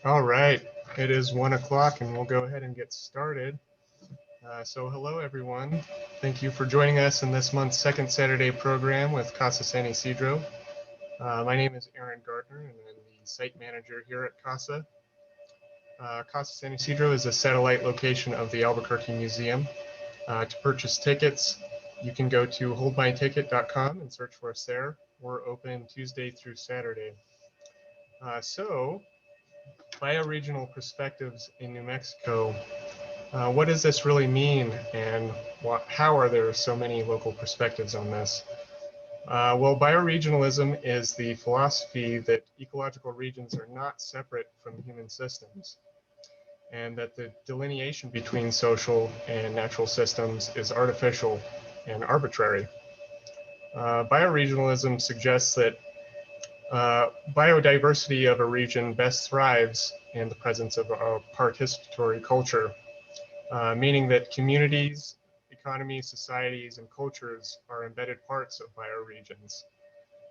All right, it is 1 o'clock and we'll go ahead and get started. So hello everyone. Thank you for joining us in this month's second Saturday program with Casa San Ysidro. My name is Aaron Gardner and I'm the site manager here at Casa. Casa San Ysidro is a satellite location of the Albuquerque Museum. To purchase tickets, you can go to holdmyticket.com and search for us there. We're open Tuesday through Saturday. So, bioregional perspectives in New Mexico. What does this really mean, and how are there so many local perspectives on this? Well, bioregionalism is the philosophy that ecological regions are not separate from human systems, and that the delineation between social and natural systems is artificial and arbitrary. Bioregionalism suggests that biodiversity of a region best thrives in the presence of a participatory culture, meaning that communities, economies, societies, and cultures are embedded parts of bioregions,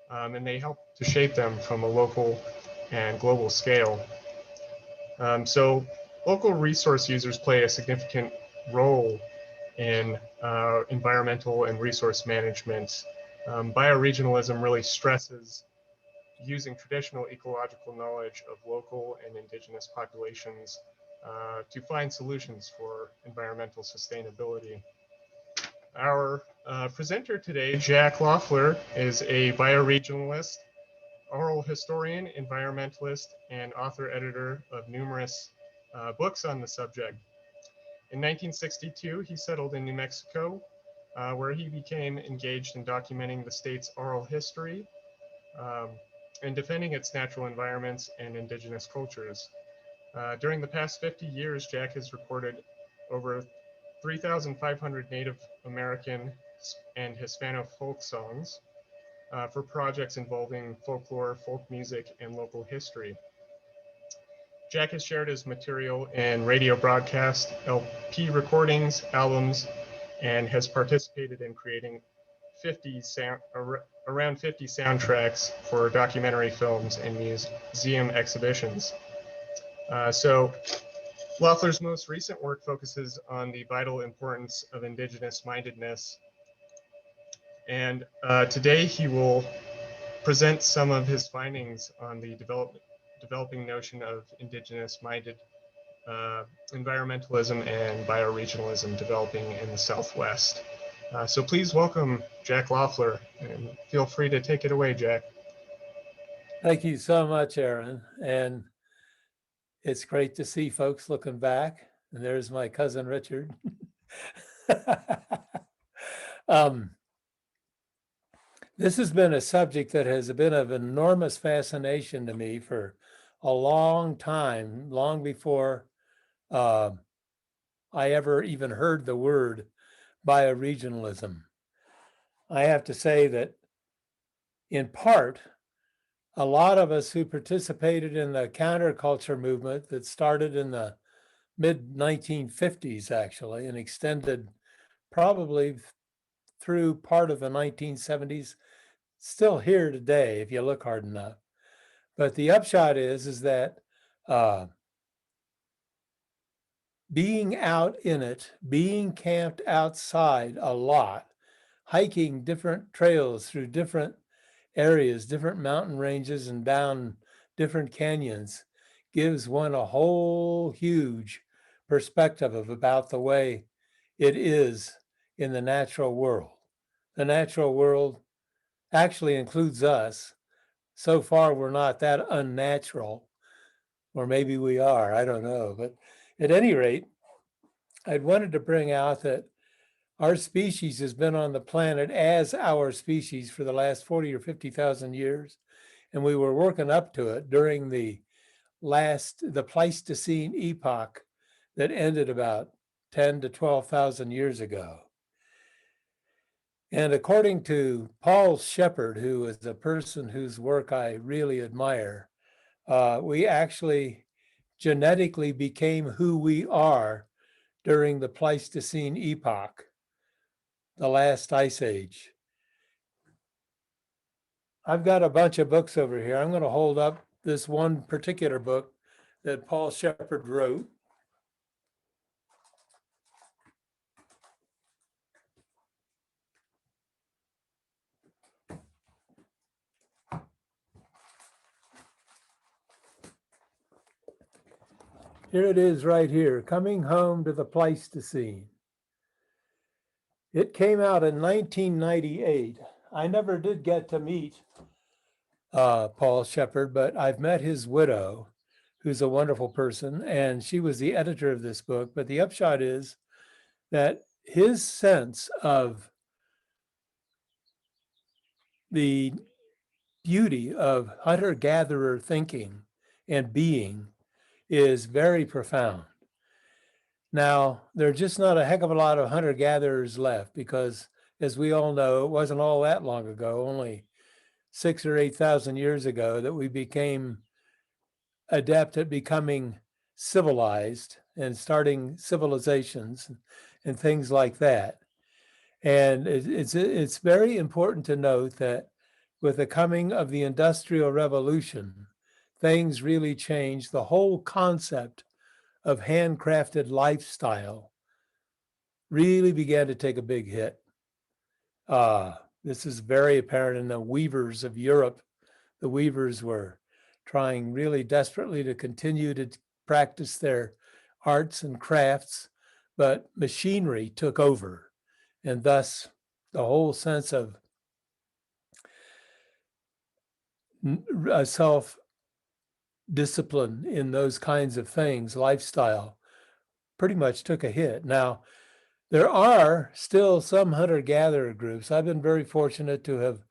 and they help to shape them from a local and global scale. So local resource users play a significant role in environmental and resource management. Bioregionalism really stresses using traditional ecological knowledge of local and indigenous populations to find solutions for environmental sustainability. Our presenter today, Jack Loeffler, is a bioregionalist, oral historian, environmentalist, and author-editor of numerous books on the subject. In 1962, he settled in New Mexico, where he became engaged in documenting the state's oral history um, and defending its natural environments and indigenous cultures. During the past 50 years, Jack has recorded over 3,500 Native American and Hispano folk songs for projects involving folklore, folk music, and local history. Jack has shared his material in radio broadcast, LP recordings, albums, and has participated in creating around 50 soundtracks for documentary films and museum exhibitions. So Loeffler's most recent work focuses on the vital importance of indigenous-mindedness, and today he will present some of his findings on the developing notion of indigenous-minded environmentalism and bioregionalism developing in the Southwest. So please welcome Jack Loeffler, and feel free to take it away, Jack. Thank you so much, Aaron. And it's great to see folks looking back. And there's my cousin Richard. This has been a subject that has been of enormous fascination to me for a long time, long before I ever even heard the word bioregionalism. I have to say that in part, a lot of us who participated in the counterculture movement that started in the mid 1950s, actually, and extended probably through part of the 1970s, still here today if you look hard enough. But the upshot is that being out in it, being camped outside a lot, hiking different trails through different areas, different mountain ranges, and down different canyons gives one a whole huge perspective of about the way it is in the natural world. The natural world actually includes us. So far, we're not that unnatural, or maybe we are, I don't know. But at any rate, I'd wanted to bring out that our species has been on the planet as our species for the last 40 or 50,000 years. And we were working up to it during the Pleistocene epoch that ended about 10 to 12,000 years ago. And according to Paul Shepard, who is a person whose work I really admire, we actually genetically became who we are during the Pleistocene epoch, the last ice age. I've got a bunch of books over here. I'm going to hold up this one particular book that Paul Shepard wrote. Here it is right here, Coming Home to the Pleistocene. It came out in 1998. I never did get to meet Paul Shepard, but I've met his widow, who's a wonderful person, and she was the editor of this book. But the upshot is that his sense of the beauty of hunter-gatherer thinking and being is very profound. Now, there are just not a heck of a lot of hunter-gatherers left because, as we all know, it wasn't all that long ago, only 6,000 or 8,000 years ago, that we became adept at becoming civilized and starting civilizations and things like that. And it's very important to note that with the coming of the Industrial Revolution, things really changed. The whole concept of handcrafted lifestyle really began to take a big hit. This is very apparent in the weavers of Europe. The weavers were trying really desperately to continue to practice their arts and crafts, but machinery took over. And thus, the whole sense of self-discipline in those kinds of things, lifestyle, pretty much took a hit. Now, there are still some hunter-gatherer groups. I've been very fortunate to have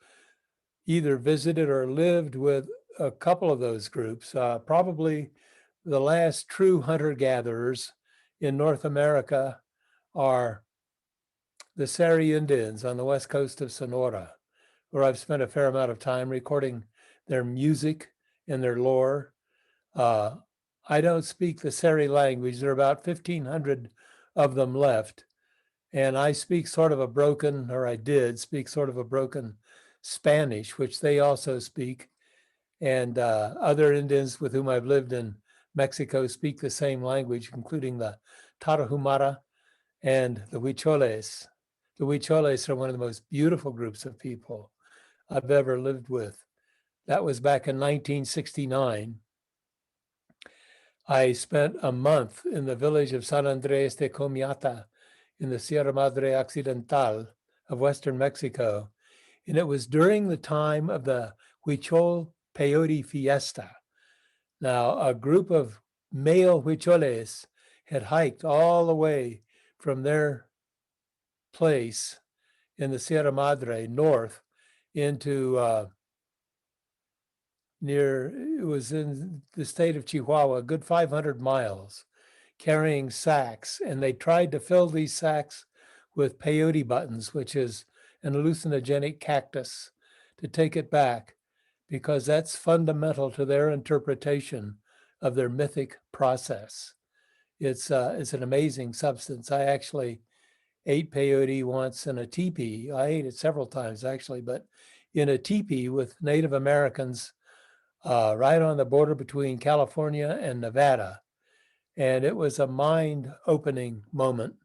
either visited or lived with a couple of those groups. Probably the last true hunter-gatherers in North America are the Sari Indians on the west coast of Sonora, where I've spent a fair amount of time recording their music and their lore. I don't speak the Sari language. There are about 1,500 of them left. And I speak sort of a broken, or I did speak sort of a broken Spanish, which they also speak. And other Indians with whom I've lived in Mexico speak the same language, including the Tarahumara and the Huicholes. The Huicholes are one of the most beautiful groups of people I've ever lived with. That was back in 1969. I spent a month in the village of San Andres de Comiata in the Sierra Madre Occidental of Western Mexico. And it was during the time of the Huichol Peyote Fiesta. Now, a group of male Huicholes had hiked all the way from their place in the Sierra Madre north into it was in the state of Chihuahua, a good 500 miles, carrying sacks. And they tried to fill these sacks with peyote buttons, which is an hallucinogenic cactus, to take it back, because that's fundamental to their interpretation of their mythic process. It's an amazing substance. I actually ate peyote once in a teepee. I ate it several times, actually, but in a teepee with Native Americans right on the border between California and Nevada. And it was a mind-opening moment.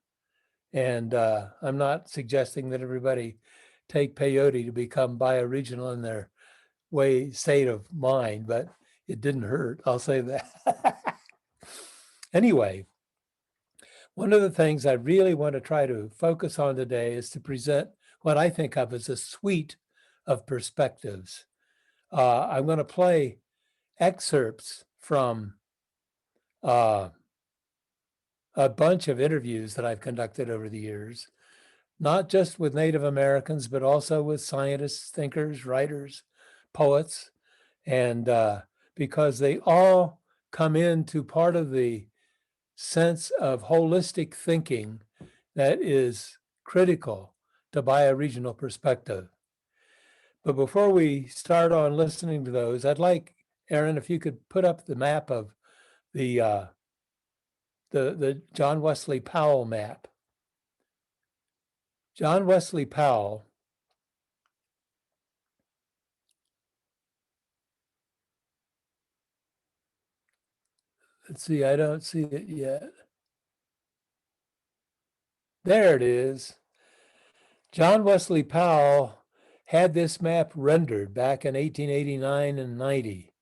And I'm not suggesting that everybody take peyote to become bioregional in their state of mind, but it didn't hurt, I'll say that. Anyway, one of the things I really want to try to focus on today is to present what I think of as a suite of perspectives. I'm going to play excerpts from a bunch of interviews that I've conducted over the years, not just with Native Americans, but also with scientists, thinkers, writers, poets, and because they all come into part of the sense of holistic thinking that is critical to bioregional perspective. But before we start on listening to those, I'd like, Aaron, if you could put up the map of the John Wesley Powell map. John Wesley Powell Let's see, I don't see it yet. There it is. John Wesley Powell had this map rendered back in 1889 and 90.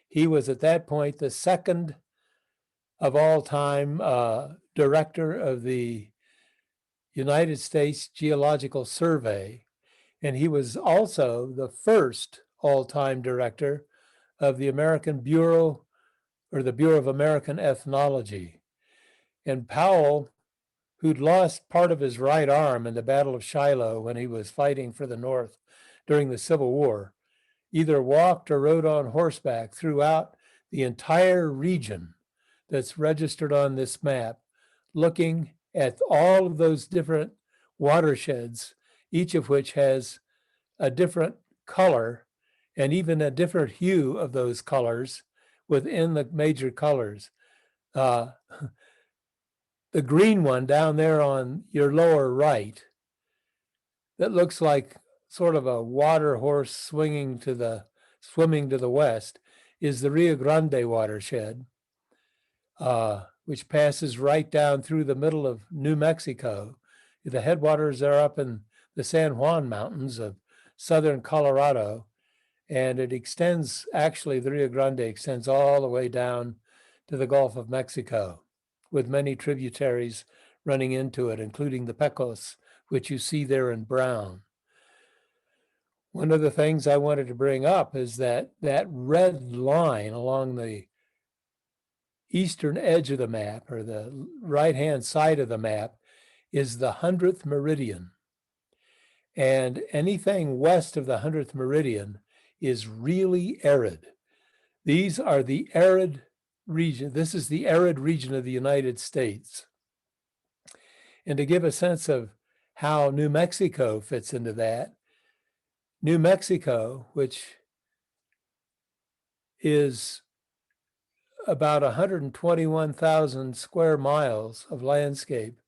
He was at that point the second of all time director of the United States Geological Survey, and he was also the first all-time director of the American Bureau, or the Bureau of American Ethnology. And Powell, who'd lost part of his right arm in the Battle of Shiloh when he was fighting for the North during the Civil War, either walked or rode on horseback throughout the entire region that's registered on this map, looking at all of those different watersheds, each of which has a different color and even a different hue of those colors within the major colors. The green one down there on your lower right that looks like sort of a water horse swimming to the west is the Rio Grande Watershed, which passes right down through the middle of New Mexico. The headwaters are up in the San Juan Mountains of southern Colorado, and it extends, actually the Rio Grande extends all the way down to the Gulf of Mexico, with many tributaries running into it, including the Pecos, which you see there in brown. One of the things I wanted to bring up is that red line along the eastern edge of the map, or the right-hand side of the map, is the 100th meridian. And anything west of the 100th meridian is really arid. These are the arid region. This is the arid region of the United States. And to give a sense of how New Mexico fits into that, New Mexico, which is about 121,000 square miles of landscape,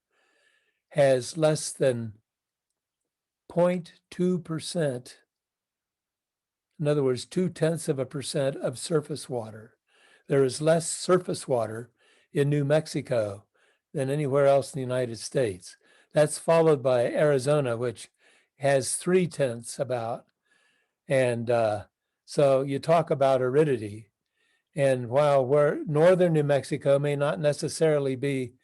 has less than 0.2%, in other words, 0.2% of surface water. There is less surface water in New Mexico than anywhere else in the United States. That's followed by Arizona, which has 0.3 about. And so you talk about aridity. And while northern New Mexico may not necessarily be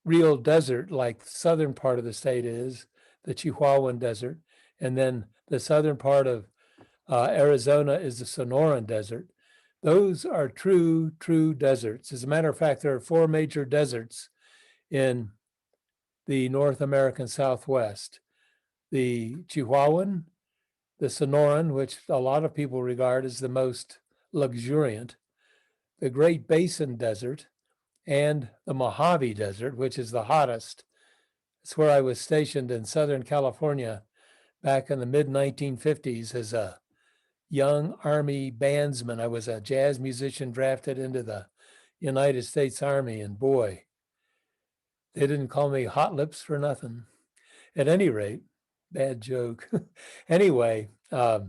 real desert like the southern part of the state is, the Chihuahuan Desert, and then the southern part of Arizona is the Sonoran Desert. Those are true deserts. As a matter of fact, there are 4 major deserts in the North American Southwest: the Chihuahuan, the Sonoran, which a lot of people regard as the most luxuriant, the Great Basin Desert, and the Mojave Desert, which is the hottest. It's where I was stationed in Southern California back in the mid-1950s as a young Army bandsman. I was a jazz musician drafted into the United States Army, and boy, they didn't call me Hot Lips for nothing. At any rate, bad joke. Anyway, I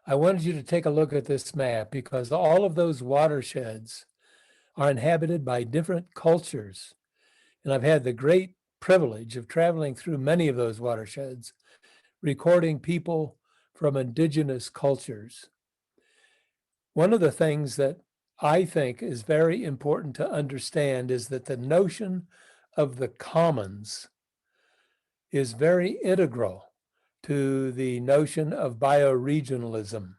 wanted you to take a look at this map because all of those watersheds are inhabited by different cultures. And I've had the great privilege of traveling through many of those watersheds, recording people from indigenous cultures. One of the things that I think is very important to understand is that the notion of the commons is very integral to the notion of bioregionalism.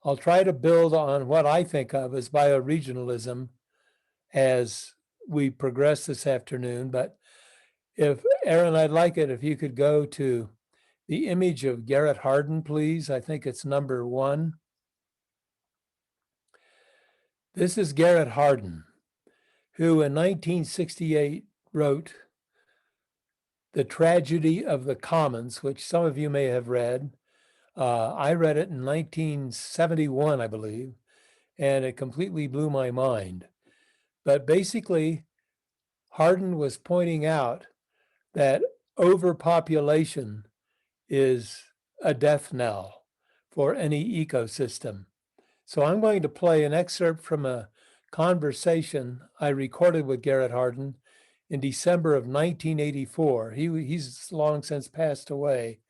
I'll try to build on what I think of as bioregionalism as we progress this afternoon. But if, Aaron, I'd like it if you could go to the image of Garrett Hardin, please. I think it's number 1. This is Garrett Hardin, who in 1968 wrote The Tragedy of the Commons, which some of you may have read. I read it in 1971, I believe, and it completely blew my mind. But basically, Hardin was pointing out that overpopulation is a death knell for any ecosystem. So I'm going to play an excerpt from a conversation I recorded with Garrett Hardin in December of 1984. He's long since passed away,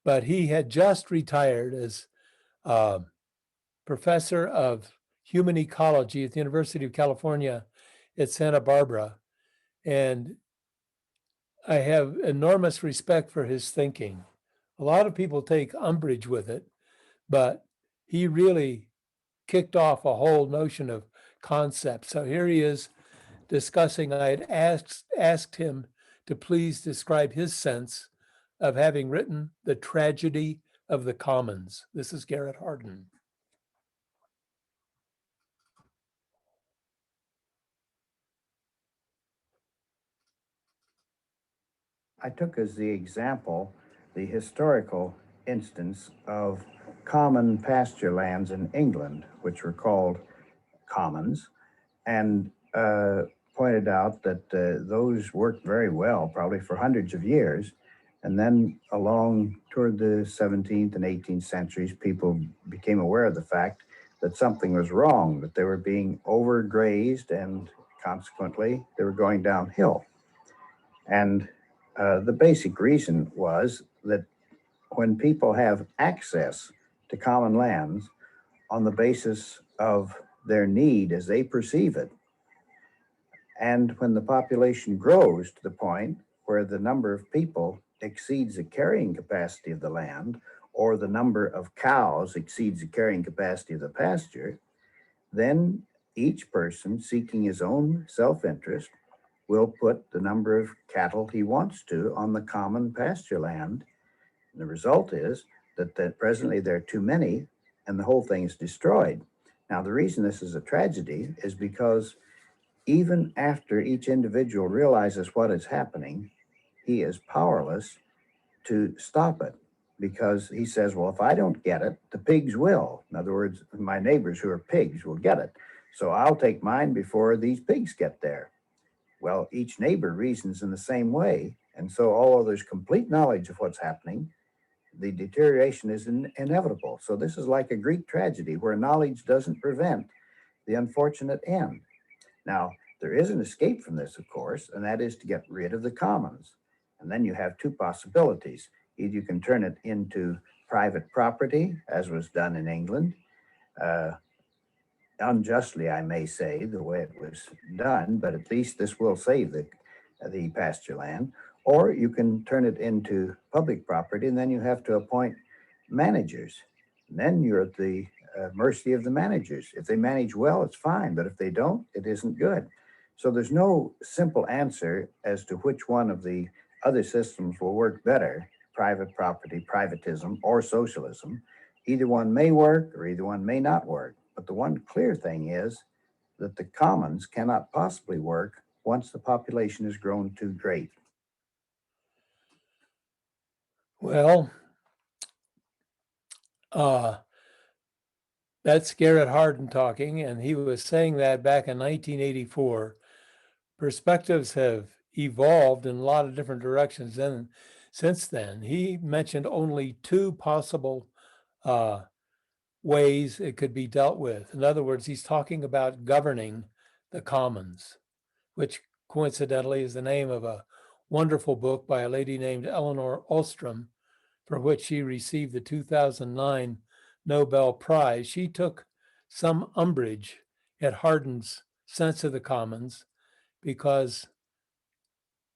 but he had just retired as professor of human ecology at the University of California at Santa Barbara. And I have enormous respect for his thinking. A lot of people take umbrage with it, but he really kicked off a whole notion of concept. So here he is discussing. I had asked him to please describe his sense of having written The Tragedy of the Commons. This is Garrett Hardin. I took as the example the historical instance of common pasture lands in England, which were called commons, and pointed out that those worked very well, probably for hundreds of years. And then along toward the 17th and 18th centuries, people became aware of the fact that something was wrong, that they were being overgrazed, and consequently, they were going downhill. And the basic reason was that when people have access to common lands on the basis of their need as they perceive it, and when the population grows to the point where the number of people exceeds the carrying capacity of the land, or the number of cows exceeds the carrying capacity of the pasture, then each person seeking his own self-interest will put the number of cattle he wants to on the common pasture land. And the result is that presently there are too many and the whole thing is destroyed. Now, the reason this is a tragedy is because even after each individual realizes what is happening, he is powerless to stop it, because he says, well, if I don't get it, the pigs will. In other words, my neighbors who are pigs will get it. So I'll take mine before these pigs get there. Well, each neighbor reasons in the same way. And so although there's complete knowledge of what's happening, the deterioration is inevitable. So this is like a Greek tragedy where knowledge doesn't prevent the unfortunate end. Now, there is an escape from this, of course, and that is to get rid of the commons. And then you have two possibilities. Either you can turn it into private property, as was done in England, unjustly, I may say, the way it was done, but at least this will save the pasture land. Or you can turn it into public property, and then you have to appoint managers. And then you're at the mercy of the managers. If they manage well, it's fine, but if they don't, it isn't good. So there's no simple answer as to which one of the other systems will work better: private property, privatism, or socialism. Either one may work or either one may not work. But the one clear thing is that the commons cannot possibly work once the population has grown too great. Well, that's Garrett Hardin talking, and he was saying that back in 1984. Perspectives have evolved in a lot of different directions since then. He mentioned only two possible ways it could be dealt with. In other words, he's talking about governing the commons, which coincidentally is the name of a wonderful book by a lady named Eleanor Ostrom, for which she received the 2009 Nobel Prize. She took some umbrage at Hardin's sense of the commons because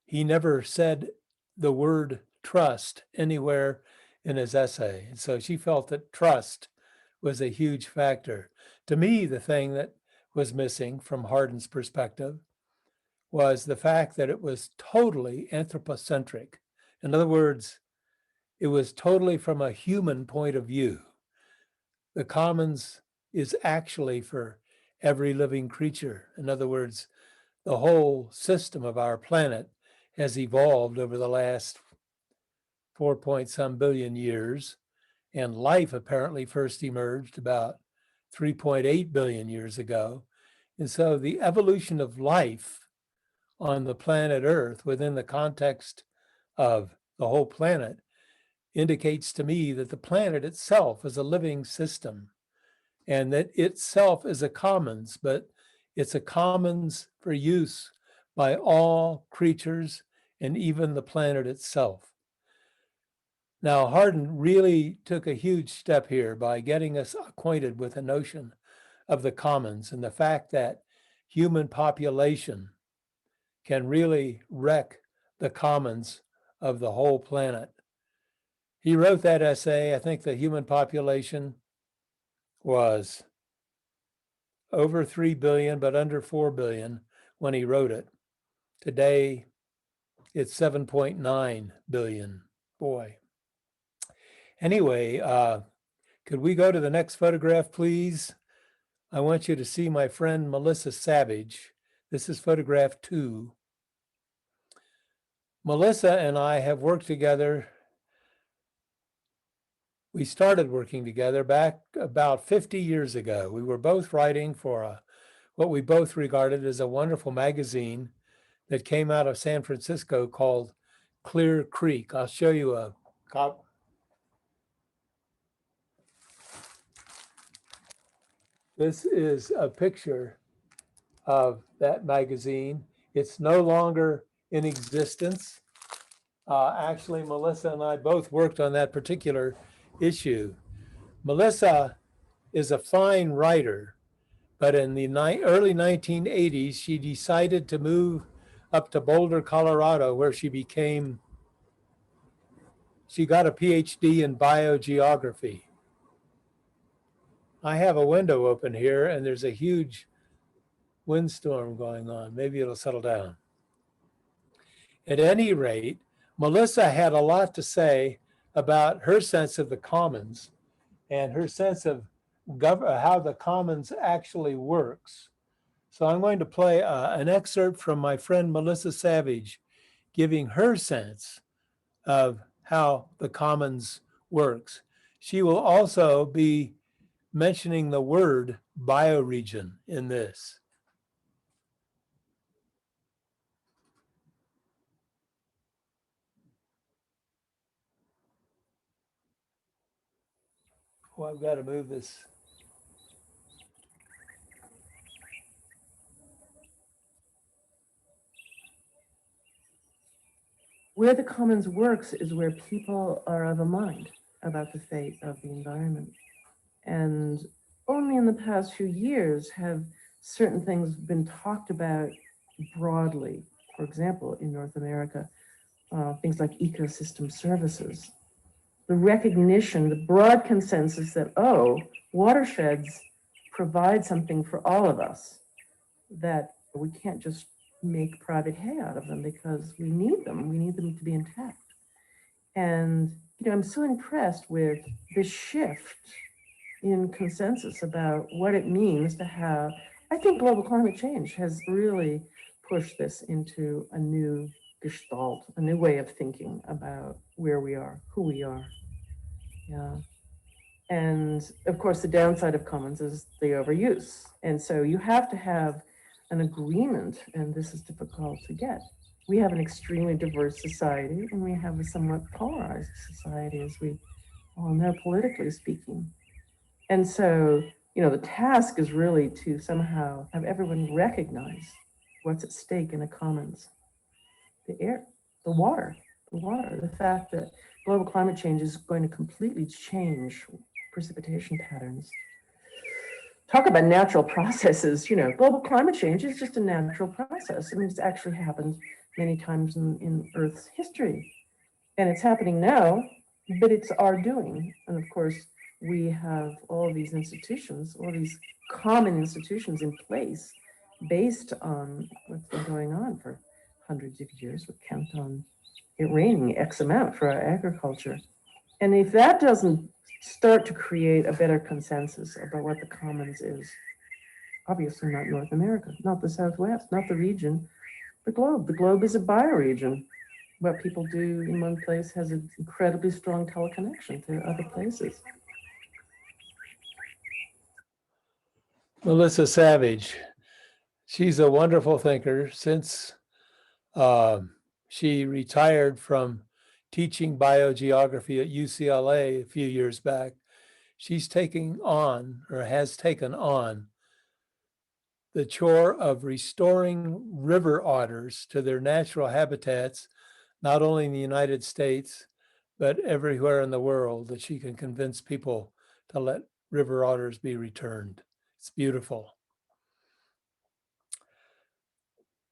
he never said the word trust anywhere in his essay. And so she felt that trust was a huge factor. To me, the thing that was missing from Hardin's perspective was the fact that it was totally anthropocentric. In other words, it was totally from a human point of view. The commons is actually for every living creature. In other words, the whole system of our planet has evolved over the last 4-some billion years, and life apparently first emerged about 3.8 billion years ago. And so the evolution of life on the planet Earth within the context of the whole planet indicates to me that the planet itself is a living system. and that itself is a commons, but it's a commons for use by all creatures and even the planet itself. Now, Hardin really took a huge step here by getting us acquainted with the notion of the commons and the fact that human population can really wreck the commons of the whole planet. He wrote that essay. I think the human population was over 3 billion, but under 4 billion when he wrote it. Today, it's 7.9 billion. Boy. Anyway, could we go to the next photograph, please? I want you to see my friend Melissa Savage. This is photograph 2. Melissa and I have worked together. We started working together back about 50 years ago. We were both writing for what we both regarded as a wonderful magazine that came out of San Francisco called Clear Creek. I'll show you a copy. This is a picture of that magazine. It's no longer in existence. Actually, Melissa and I both worked on that particular issue. Melissa is a fine writer, but in the early 1980s, she decided to move up to Boulder, Colorado, where she got a PhD in biogeography. I have a window open here and there's a huge windstorm going on. Maybe it'll settle down. At any rate, Melissa had a lot to say about her sense of the commons and her sense of how the commons actually works. So I'm going to play an excerpt from my friend Melissa Savage giving her sense of how the commons works. She will also be mentioning the word bioregion in this. Oh, I've got to move this. Where the commons works is where people are of a mind about the fate of the environment. And only in the past few years have certain things been talked about broadly. For example, in North America, things like ecosystem services. The recognition, the broad consensus that, oh, watersheds provide something for all of us, that we can't just make private hay out of them because we need them. We need them to be intact. And I'm so impressed with the shift in consensus about what it means to have. I think global climate change has really pushed this into a new gestalt, a new way of thinking about where we are, who we are. Yeah. And of course, the downside of commons is the overuse. And so you have to have an agreement, and this is difficult to get. We have an extremely diverse society, and we have a somewhat polarized society, as we all know, politically speaking. And so, the task is really to somehow have everyone recognize what's at stake in the commons. The air, the water, the fact that global climate change is going to completely change precipitation patterns. Talk about natural processes, global climate change is just a natural process. I mean, it's actually happened many times in Earth's history. And it's happening now, but it's our doing. And of course, we have all these institutions, all these common institutions in place based on what's been going on for hundreds of years. We count on it raining X amount for our agriculture. And if that doesn't start to create a better consensus about what the commons is, obviously not North America, not the Southwest, not the region, the globe. The globe is a bioregion. What people do in one place has an incredibly strong teleconnection to other places. Melissa Savage, she's a wonderful thinker. Since she retired from teaching biogeography at UCLA a few years back, she's taking on, or has taken on, the chore of restoring river otters to their natural habitats, not only in the United States, but everywhere in the world, that she can convince people to let river otters be returned. It's beautiful.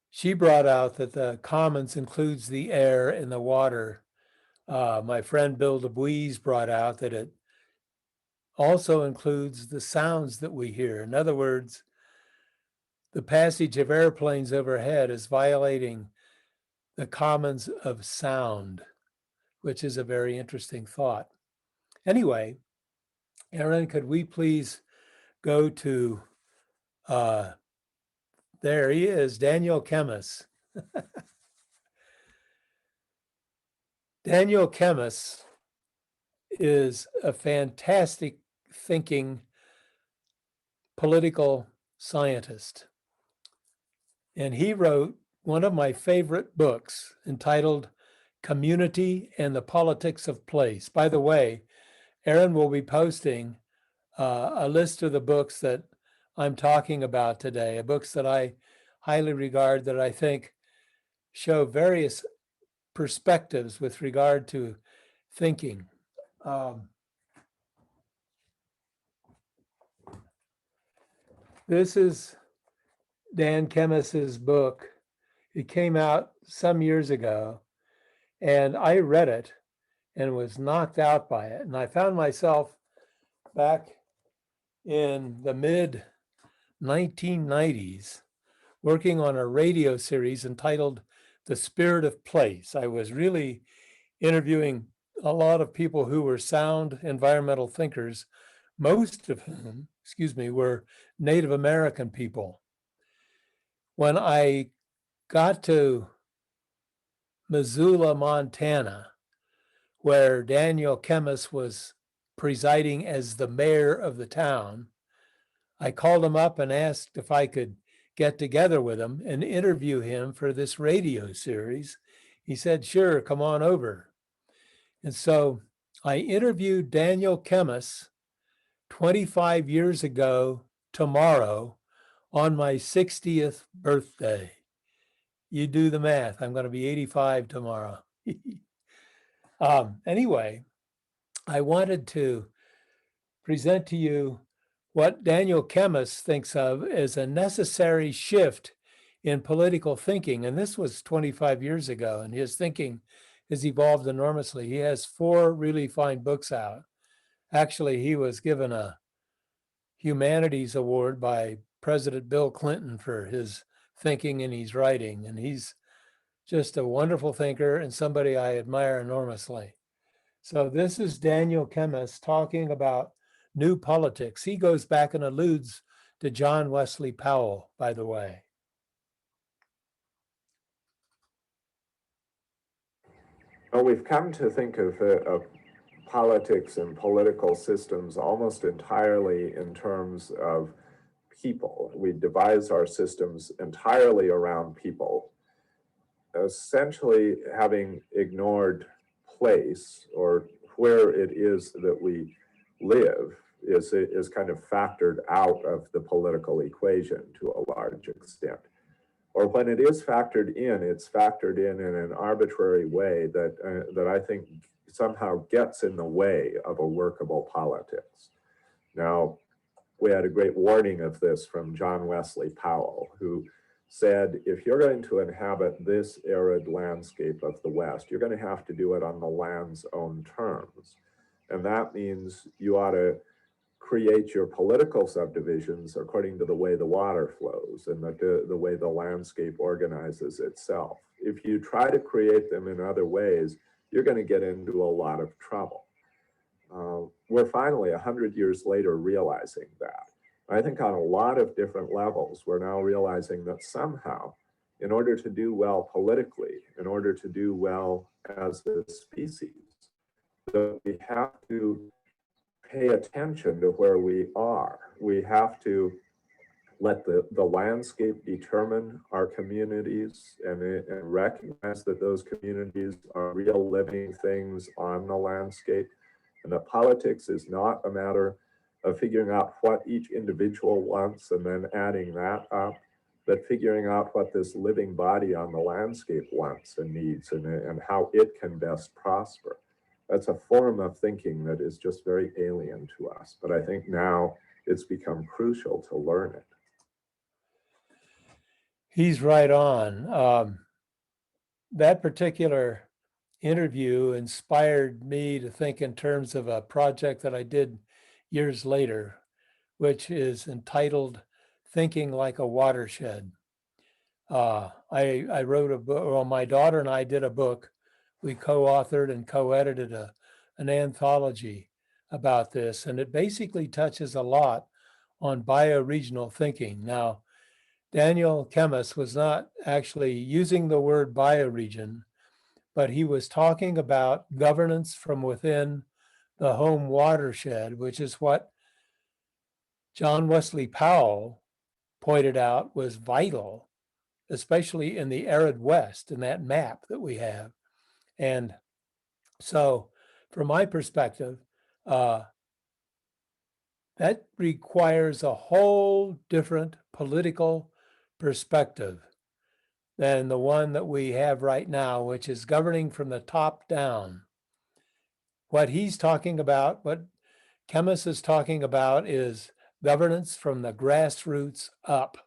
She brought out that the commons includes the air and the water. My friend Bill DeBuise brought out that it also includes the sounds that we hear. In other words, the passage of airplanes overhead is violating the commons of sound, which is a very interesting thought. Anyway, Aaron, could we please go to, there he is, Daniel Camillus. Daniel Camillus is a fantastic thinking political scientist. And he wrote one of my favorite books entitled Community and the Politics of Place. By the way, Aaron will be posting a list of the books that I'm talking about today, books that I highly regard, that I think show various perspectives with regard to thinking. This is Dan Camillus's book. It came out some years ago, and I read it and was knocked out by it. And I found myself back in the mid 1990s working on a radio series entitled The Spirit of Place. I was really interviewing a lot of people who were sound environmental thinkers, most of whom, were Native American people. When I got to Missoula, Montana, where Daniel Camillus was presiding as the mayor of the town, I called him up and asked if I could get together with him and interview him for this radio series. He said, sure, come on over. And so I interviewed Daniel Camillus 25 years ago tomorrow on my 60th birthday. You do the math. I'm going to be 85 tomorrow. Anyway, I wanted to present to you what Daniel Camillus thinks of as a necessary shift in political thinking. And this was 25 years ago, and his thinking has evolved enormously. He has 4 really fine books out. Actually, he was given a humanities award by President Bill Clinton for his thinking and his writing. And he's just a wonderful thinker and somebody I admire enormously. So this is Daniel Camillus talking about new politics. He goes back and alludes to John Wesley Powell, by the way. Well, we've come to think of politics and political systems almost entirely in terms of people. We devise our systems entirely around people, essentially having ignored place, or where it is that we live is kind of factored out of the political equation to a large extent. Or when it is factored in, it's factored in an arbitrary way that I think somehow gets in the way of a workable politics. Now, we had a great warning of this from John Wesley Powell, who said, if you're going to inhabit this arid landscape of the West, you're going to have to do it on the land's own terms. And that means you ought to create your political subdivisions according to the way the water flows and the way the landscape organizes itself. If you try to create them in other ways, you're going to get into a lot of trouble. We're finally 100 years later realizing that. I think on a lot of different levels, we're now realizing that somehow, in order to do well politically, in order to do well as a species, that we have to pay attention to where we are. We have to let the landscape determine our communities and recognize that those communities are real living things on the landscape. and that politics is not a matter of figuring out what each individual wants and then adding that up, but figuring out what this living body on the landscape wants and needs, and how it can best prosper. That's a form of thinking that is just very alien to us, but I think now it's become crucial to learn it. He's right on. That particular interview inspired me to think in terms of a project that I did years later, which is entitled Thinking Like a Watershed. I wrote a book, well, my daughter and I did a book. We co-authored and co-edited an anthology about this, and it basically touches a lot on bioregional thinking. Now, Daniel Chemist was not actually using the word bioregion, but he was talking about governance from within the home watershed, which is what John Wesley Powell pointed out was vital, especially in the arid West, in that map that we have. And so, from my perspective, that requires a whole different political perspective than the one that we have right now, which is governing from the top down. What he's talking about, what Chemist is talking about, is governance from the grassroots up,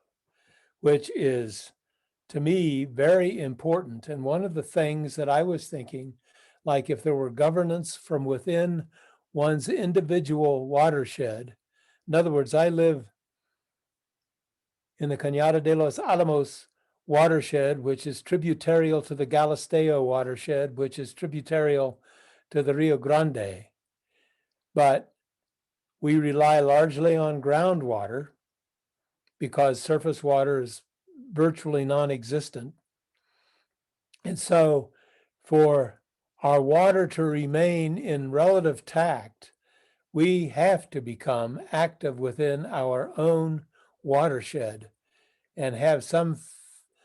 which is, to me, very important. And one of the things that I was thinking, like if there were governance from within one's individual watershed, in other words, I live in the Cañada de los Alamos watershed, which is tributarial to the Galisteo watershed, which is tributarial to the Rio Grande. But we rely largely on groundwater because surface water is virtually non-existent. And so for our water to remain in relative tact, we have to become active within our own watershed and have some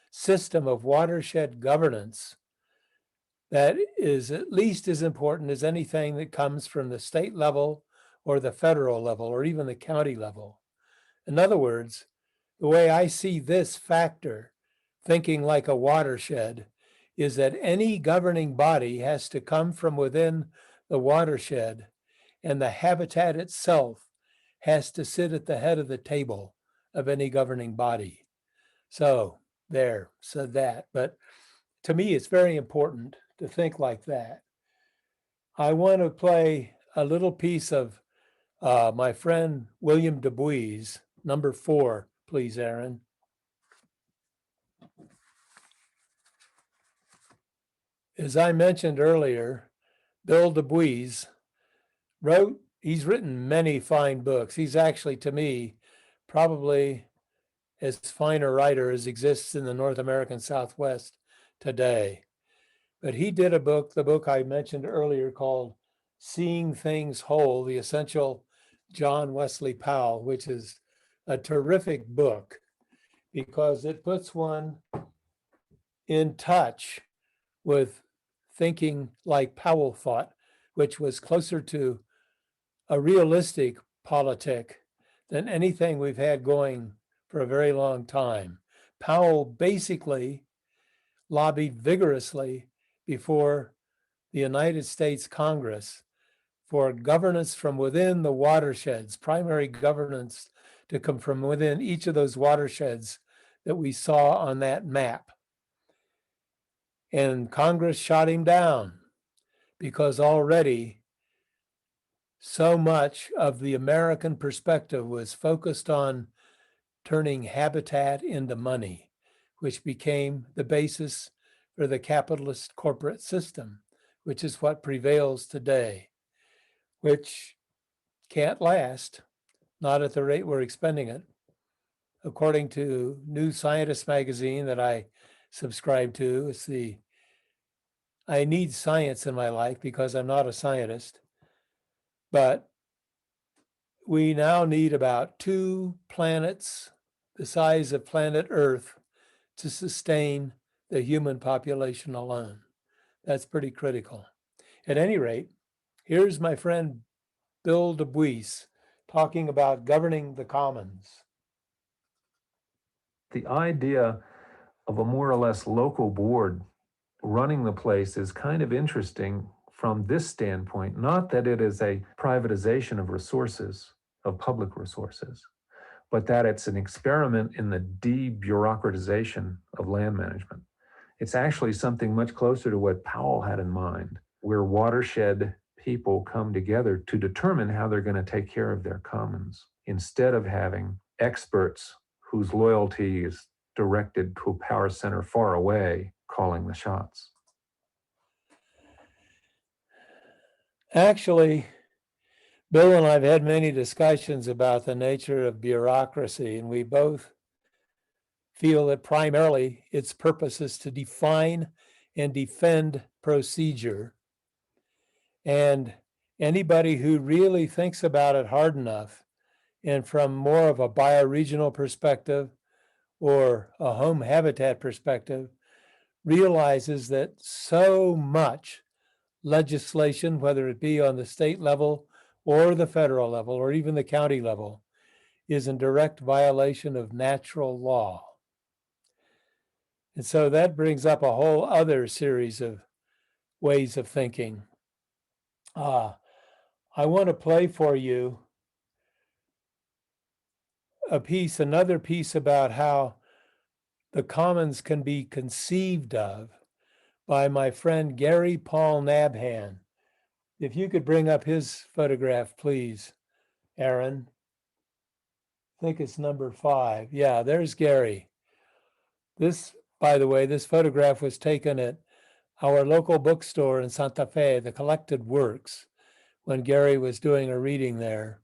system of watershed governance that is at least as important as anything that comes from the state level or the federal level or even the county level. In other words, the way I see this factor, thinking like a watershed, is that any governing body has to come from within the watershed, and the habitat itself has to sit at the head of the table of any governing body. So there, said that. But to me, it's very important to think like that. I want to play a little piece of my friend William Du Bois, number 4, please, Aaron. As I mentioned earlier, Bill Du Bois he's written many fine books. He's actually, to me, probably as fine a writer as exists in the North American Southwest today. But he did a book, the book I mentioned earlier, called Seeing Things Whole, the Essential John Wesley Powell, which is a terrific book because it puts one in touch with thinking like Powell thought, which was closer to a realistic politic than anything we've had going for a very long time. Powell basically lobbied vigorously before the United States Congress for governance from within the watersheds, primary governance to come from within each of those watersheds that we saw on that map. And Congress shot him down because already so much of the American perspective was focused on turning habitat into money, which became the basis for the capitalist corporate system, which is what prevails today, which can't last, not at the rate we're expending it. According to New Scientist magazine that I subscribe to, I need science in my life because I'm not a scientist, but we now need about 2 planets the size of planet Earth to sustain the human population alone. That's pretty critical. At any rate, Here's my friend Bill Dubuis talking about governing the commons. The idea of a more or less local board running the place is kind of interesting from this standpoint, not that it is a privatization of resources, of public resources, but that it's an experiment in the de-bureaucratization of land management. It's actually something much closer to what Powell had in mind, where watershed people come together to determine how they're going to take care of their commons, instead of having experts whose loyalty is directed to a power center far away calling the shots. Actually, Bill and I've had many discussions about the nature of bureaucracy, and we both feel that primarily its purpose is to define and defend procedure. And anybody who really thinks about it hard enough, and from more of a bioregional perspective or a home habitat perspective, realizes that so much legislation, whether it be on the state level or the federal level or even the county level, is in direct violation of natural law. And so that brings up a whole other series of ways of thinking. I want to play for you another piece about how the commons can be conceived of by my friend Gary Paul Nabhan. If you could bring up his photograph, please, Aaron. I think it's number 5. Yeah, there's Gary. This, by the way, this photograph was taken at our local bookstore in Santa Fe, the Collected Works, when Gary was doing a reading there.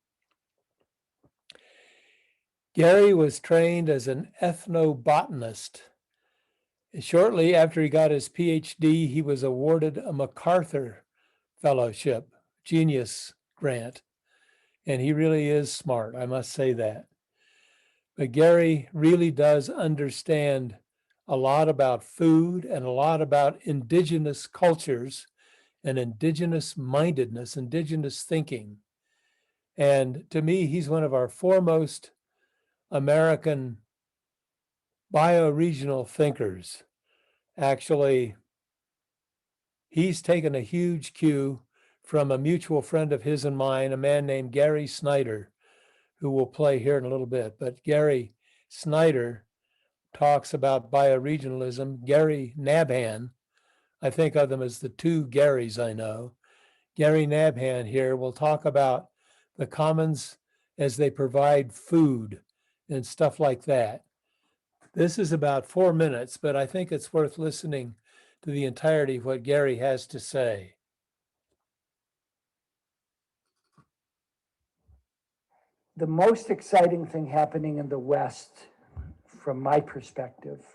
Gary was trained as an ethnobotanist. Shortly after he got his PhD, he was awarded a MacArthur Fellowship, Genius Grant. And he really is smart, I must say that. But Gary really does understand a lot about food and a lot about indigenous cultures and indigenous mindedness, indigenous thinking. And to me, he's one of our foremost American bioregional thinkers. Actually, he's taken a huge cue from a mutual friend of his and mine, a man named Gary Snyder, who will play here in a little bit. But Gary Snyder talks about bioregionalism. Gary Nabhan, I think of them as the two Garys I know. Gary Nabhan here will talk about the commons as they provide food and stuff like that. This is about 4 minutes, but I think it's worth listening to the entirety of what Gary has to say. The most exciting thing happening in the West, from my perspective,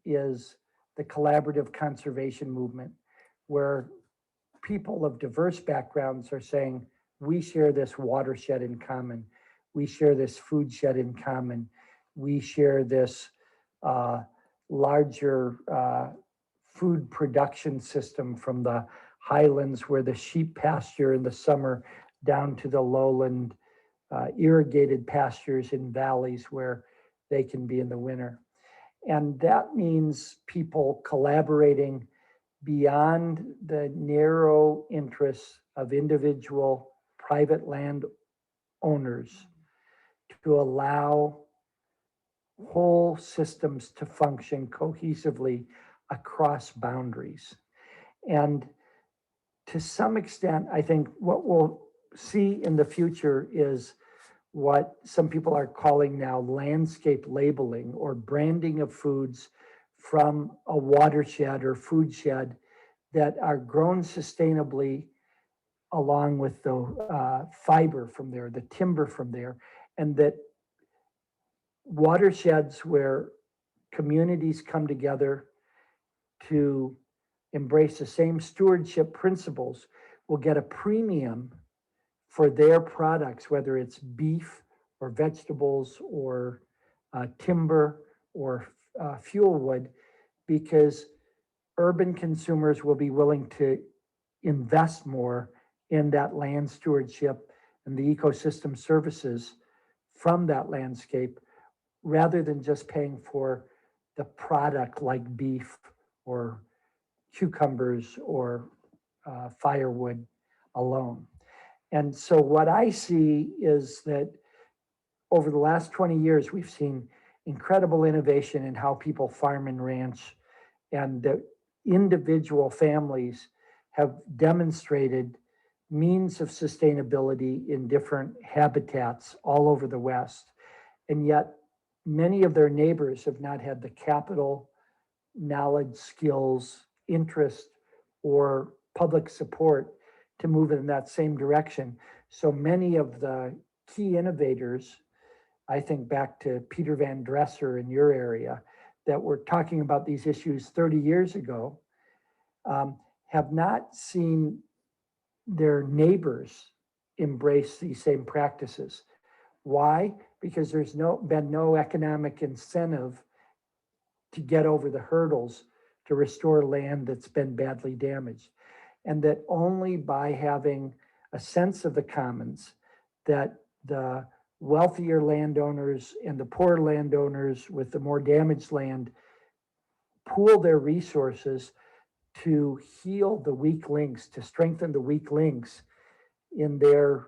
is the collaborative conservation movement, where people of diverse backgrounds are saying, we share this watershed in common, we share this food shed in common, we share this larger food production system from the highlands where the sheep pasture in the summer down to the lowland irrigated pastures in valleys where they can be in the winter. And that means people collaborating beyond the narrow interests of individual private land owners to allow whole systems to function cohesively across boundaries. And to some extent, I think what we'll see in the future is what some people are calling now landscape labeling or branding of foods from a watershed or food shed that are grown sustainably along with the fiber from there, the timber from there, and that watersheds where communities come together to embrace the same stewardship principles will get a premium for their products, whether it's beef or vegetables or timber or fuel wood, because urban consumers will be willing to invest more in that land stewardship and the ecosystem services from that landscape, rather than just paying for the product like beef or cucumbers or firewood alone. And so what I see is that over the last 20 years, we've seen incredible innovation in how people farm and ranch, and that individual families have demonstrated means of sustainability in different habitats all over the West. And yet many of their neighbors have not had the capital, knowledge, skills, interest, or public support to move in that same direction. So many of the key innovators, I think back to Peter Van Dresser in your area, that were talking about these issues 30 years ago, have not seen their neighbors embrace these same practices. Why? Because there's been no economic incentive to get over the hurdles to restore land that's been badly damaged. And that only by having a sense of the commons, that the wealthier landowners and the poor landowners with the more damaged land pool their resources to heal the weak links, to strengthen the weak links in their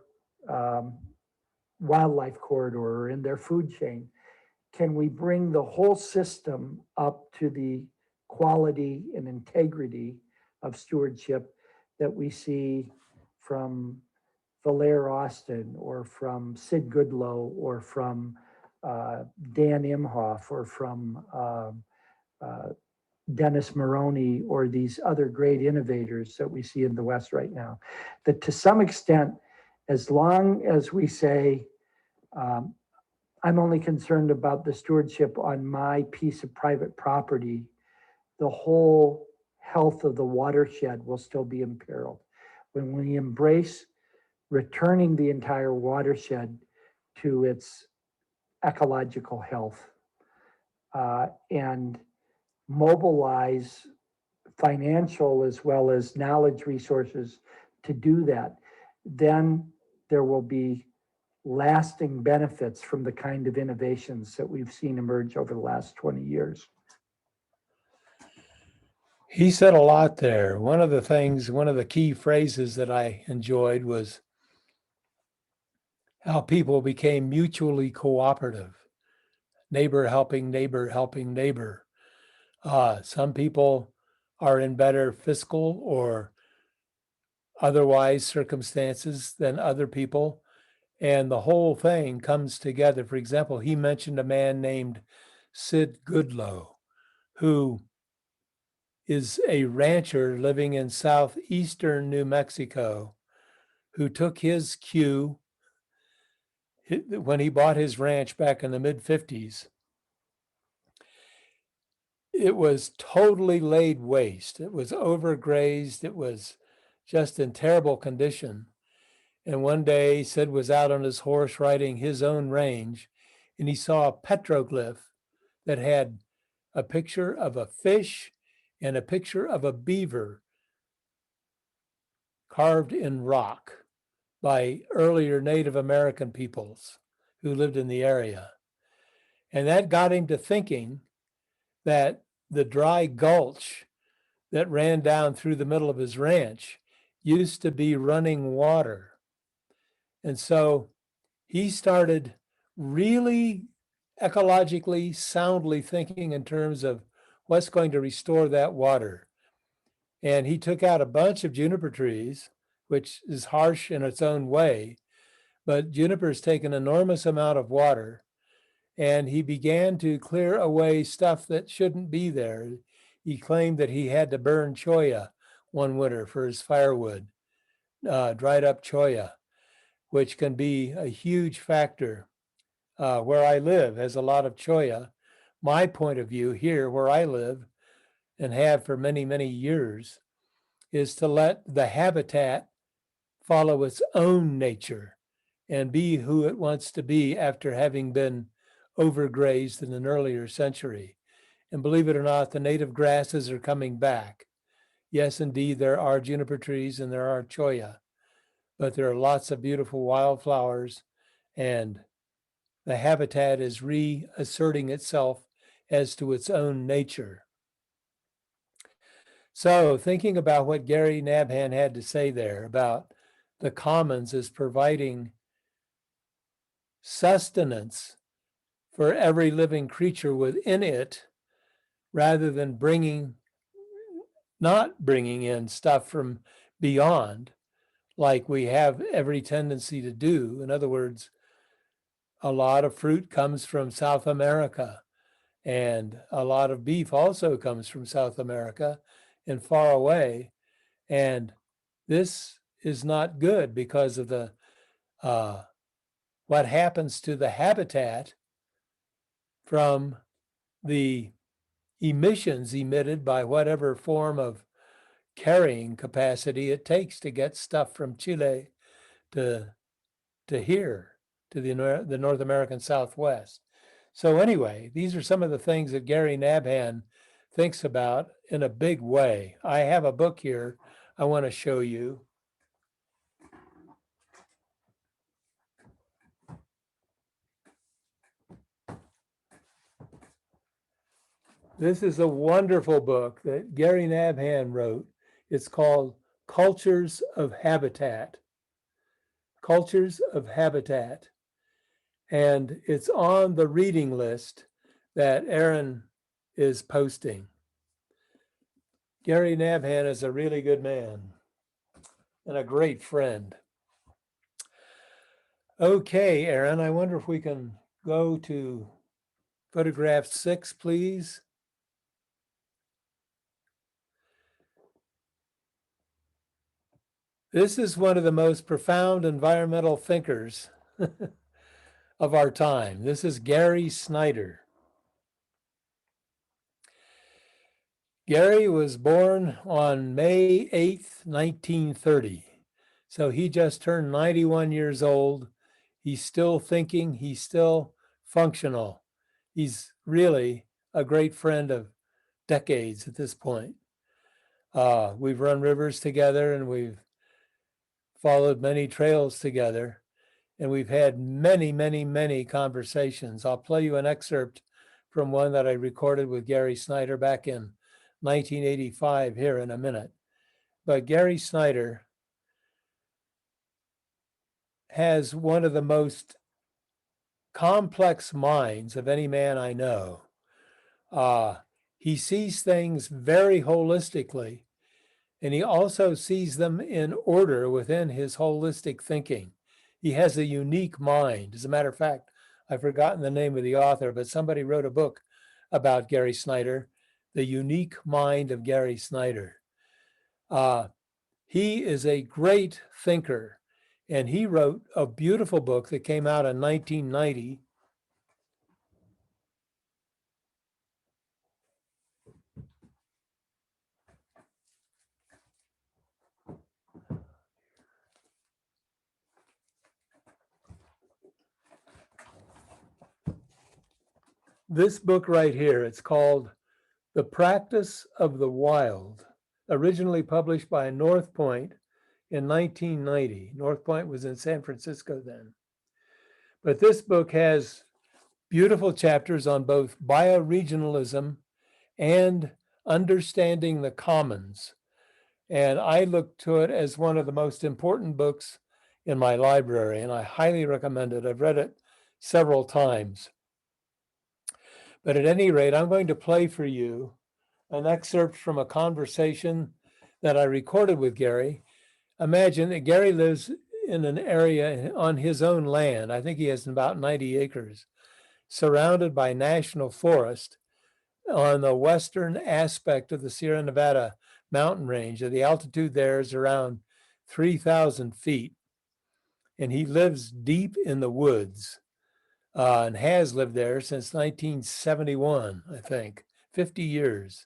wildlife corridor or in their food chain. Can we bring the whole system up to the quality and integrity of stewardship that we see from Valere Austin or from Sid Goodloe or from Dan Imhoff or from Dennis Maroney or these other great innovators that we see in the West right now? That to some extent, as long as we say, I'm only concerned about the stewardship on my piece of private property, the whole health of the watershed will still be imperiled. When we embrace returning the entire watershed to its ecological health and mobilize financial as well as knowledge resources to do that, then there will be lasting benefits from the kind of innovations that we've seen emerge over the last 20 years. He said a lot there. One of the key phrases that I enjoyed was how people became mutually cooperative. Neighbor helping neighbor, helping neighbor. Some people are in better fiscal or otherwise circumstances than other people, and the whole thing comes together. For example, he mentioned a man named Sid Goodloe, who is a rancher living in southeastern New Mexico, who took his cue when he bought his ranch back in the mid-50s. It was totally laid waste. It was overgrazed. It was just in terrible condition. And one day, Sid was out on his horse riding his own range, and he saw a petroglyph that had a picture of a fish and a picture of a beaver carved in rock by earlier Native American peoples who lived in the area. And that got him to thinking that the dry gulch that ran down through the middle of his ranch used to be running water. And so he started really ecologically soundly thinking in terms of what's going to restore that water. And he took out a bunch of juniper trees, which is harsh in its own way, but junipers take an enormous amount of water. And he began to clear away stuff that shouldn't be there. He claimed that he had to burn cholla one winter for his firewood, dried up cholla, which can be a huge factor. Where I live has a lot of cholla. My point of view here, where I live and have for many, many years, is to let the habitat follow its own nature and be who it wants to be after having been overgrazed in an earlier century. And believe it or not, the native grasses are coming back. Yes, indeed, there are juniper trees and there are cholla, but there are lots of beautiful wildflowers, and the habitat is reasserting itself as to its own nature. So thinking about what Gary Nabhan had to say there about the commons as providing sustenance for every living creature within it, rather than not bringing in stuff from beyond, like we have every tendency to do. In other words, a lot of fruit comes from South America, and a lot of beef also comes from South America and far away. And this is not good because of the what happens to the habitat from the emissions emitted by whatever form of carrying capacity it takes to get stuff from Chile to here, to the North American Southwest. So anyway, these are some of the things that Gary Nabhan thinks about in a big way. I have a book here I want to show you. This is a wonderful book that Gary Nabhan wrote. It's called Cultures of Habitat. Cultures of Habitat. And it's on the reading list that Aaron is posting. Gary Nabhan is a really good man and a great friend. Okay, Aaron, I wonder if we can go to photograph 6, please. This is one of the most profound environmental thinkers of our time. This is Gary Snyder. Gary was born on May 8th, 1930. So he just turned 91 years old. He's still thinking, he's still functional. He's really a great friend of decades at this point. We've run rivers together and we've followed many trails together, and we've had many, many, many conversations. I'll play you an excerpt from one that I recorded with Gary Snyder back in 1985 here in a minute. But Gary Snyder has one of the most complex minds of any man I know. He sees things very holistically, and he also sees them in order within his holistic thinking. He has a unique mind. As a matter of fact, I've forgotten the name of the author, but somebody wrote a book about Gary Snyder, The Unique Mind of Gary Snyder. He is a great thinker, and he wrote a beautiful book that came out in 1990. This book right here, it's called The Practice of the Wild, originally published by North Point in 1990. North Point was in San Francisco then. But this book has beautiful chapters on both bioregionalism and understanding the commons. And I look to it as one of the most important books in my library, and I highly recommend it. I've read it several times. But at any rate, I'm going to play for you an excerpt from a conversation that I recorded with Gary. Imagine that Gary lives in an area on his own land. I think he has about 90 acres, surrounded by national forest on the western aspect of the Sierra Nevada mountain range. The altitude there is around 3,000 feet. And he lives deep in the woods. And has lived there since 1971, I think, 50 years.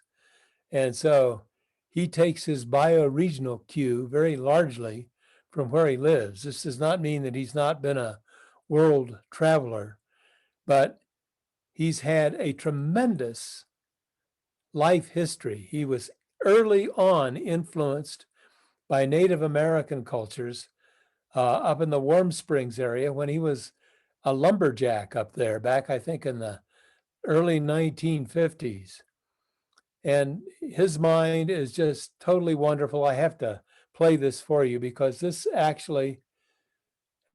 And so he takes his bioregional cue very largely from where he lives. This does not mean that he's not been a world traveler, but he's had a tremendous life history. He was early on influenced by Native American cultures up in the Warm Springs area when he was a lumberjack up there back, I think, in the early 1950s. And his mind is just totally wonderful. I have to play this for you because this actually,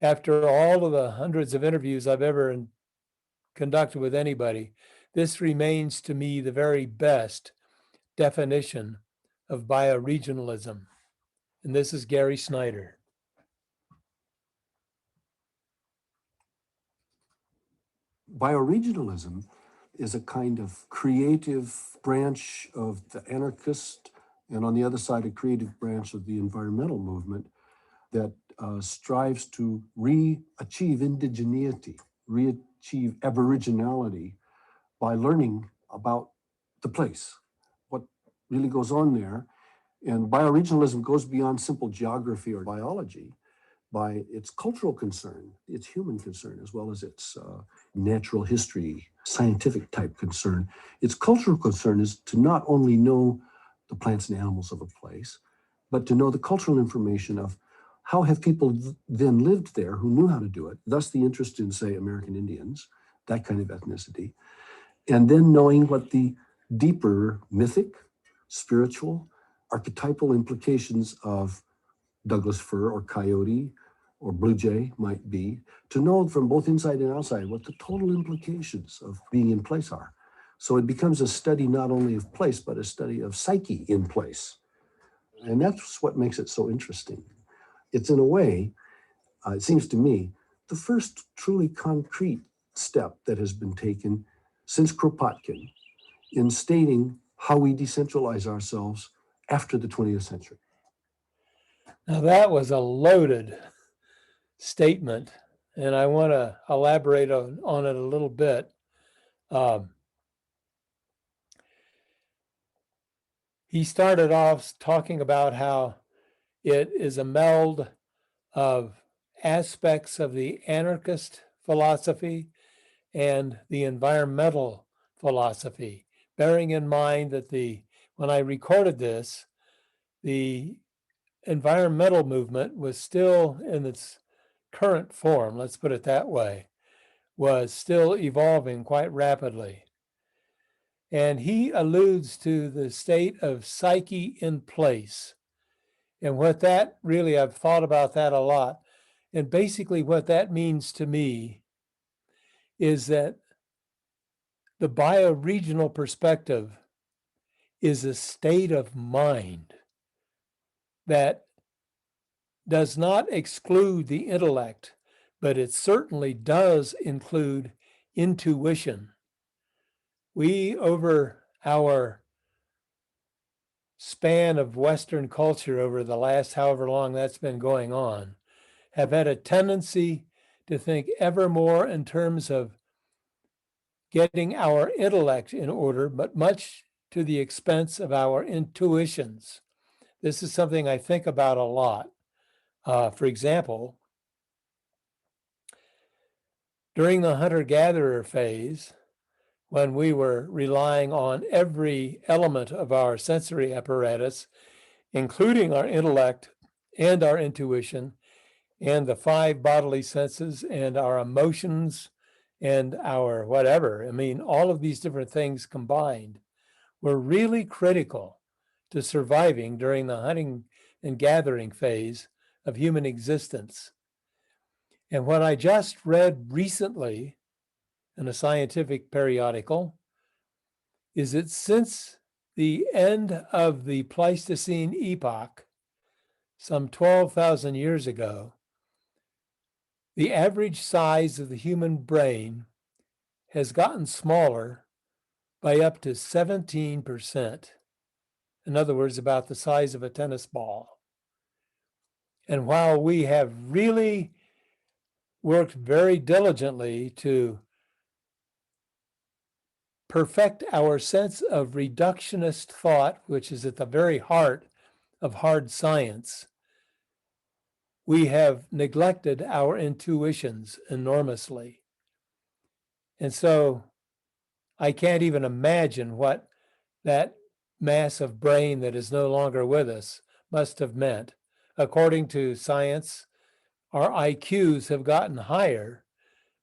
after all of the hundreds of interviews I've ever conducted with anybody, this remains to me the very best definition of bioregionalism. And this is Gary Snyder. Bioregionalism is a kind of creative branch of the anarchist, and on the other side, a creative branch of the environmental movement that strives to re-achieve indigeneity, re-achieve aboriginality by learning about the place, what really goes on there. And bioregionalism goes beyond simple geography or biology by its cultural concern, its human concern, as well as its natural history, scientific type concern. Its cultural concern is to not only know the plants and animals of a place, but to know the cultural information of how have people then lived there who knew how to do it, thus the interest in, say, American Indians, that kind of ethnicity, and then knowing what the deeper mythic, spiritual, archetypal implications of Douglas fir or coyote or blue jay might be, to know from both inside and outside what the total implications of being in place are. So it becomes a study not only of place, but a study of psyche in place. And that's what makes it so interesting. It's in a way, it seems to me, the first truly concrete step that has been taken since Kropotkin in stating how we decentralize ourselves after the 20th century. Now that was a loaded statement, and I want to elaborate on it a little bit. He started off talking about how it is a meld of aspects of the anarchist philosophy and the environmental philosophy, bearing in mind that when I recorded this, the environmental movement was still in its current form, let's put it that way, was still evolving quite rapidly. And he alludes to the state of psyche in place. And what that really, I've thought about that a lot. And basically what that means to me is that the bioregional perspective is a state of mind that does not exclude the intellect, but it certainly does include intuition. We, over our span of Western culture over the last however long that's been going on, have had a tendency to think ever more in terms of getting our intellect in order, but much to the expense of our intuitions. This is something I think about a lot. For example, during the hunter-gatherer phase, when we were relying on every element of our sensory apparatus, including our intellect and our intuition, and the 5 bodily senses and our emotions and our whatever, I mean, all of these different things combined were really critical to surviving during the hunting and gathering phase of human existence. And what I just read recently in a scientific periodical is that since the end of the Pleistocene epoch, some 12,000 years ago, the average size of the human brain has gotten smaller by up to 17%. In other words, about the size of a tennis ball. And while we have really worked very diligently to perfect our sense of reductionist thought, which is at the very heart of hard science, we have neglected our intuitions enormously. And so I can't even imagine what that mass of brain that is no longer with us must have meant. According to science, our IQs have gotten higher,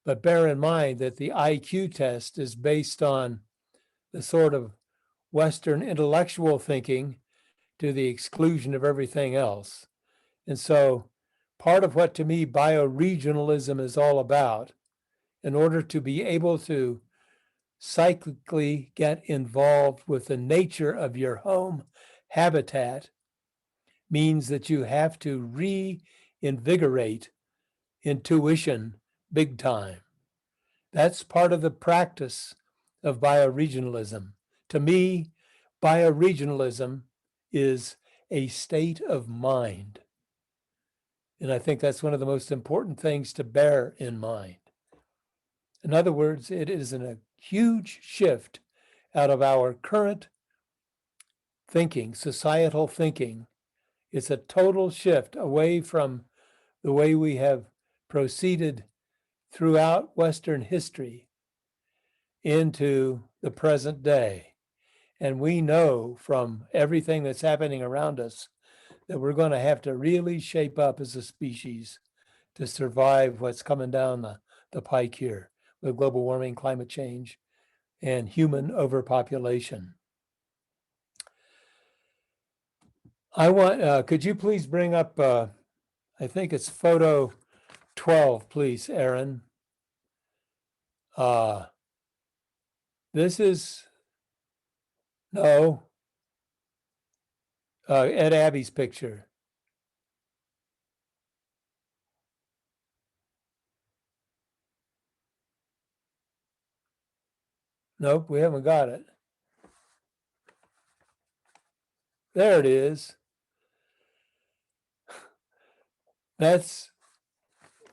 but bear in mind that the IQ test is based on the sort of Western intellectual thinking to the exclusion of everything else. And so part of what to me bioregionalism is all about, in order to be able to cyclically get involved with the nature of your home habitat, means that you have to reinvigorate intuition big time. That's part of the practice of bioregionalism. To me, bioregionalism is a state of mind. And I think that's one of the most important things to bear in mind. In other words, it is a huge shift out of our current thinking, societal thinking. It's a total shift away from the way we have proceeded throughout Western history into the present day. And we know from everything that's happening around us that we're going to have to really shape up as a species to survive what's coming down the pike here with global warming, climate change, and human overpopulation. I want, could you please bring up, I think it's photo 12, please, Aaron. This is, no, Ed Abbey's picture. Nope, we haven't got it. There it is. This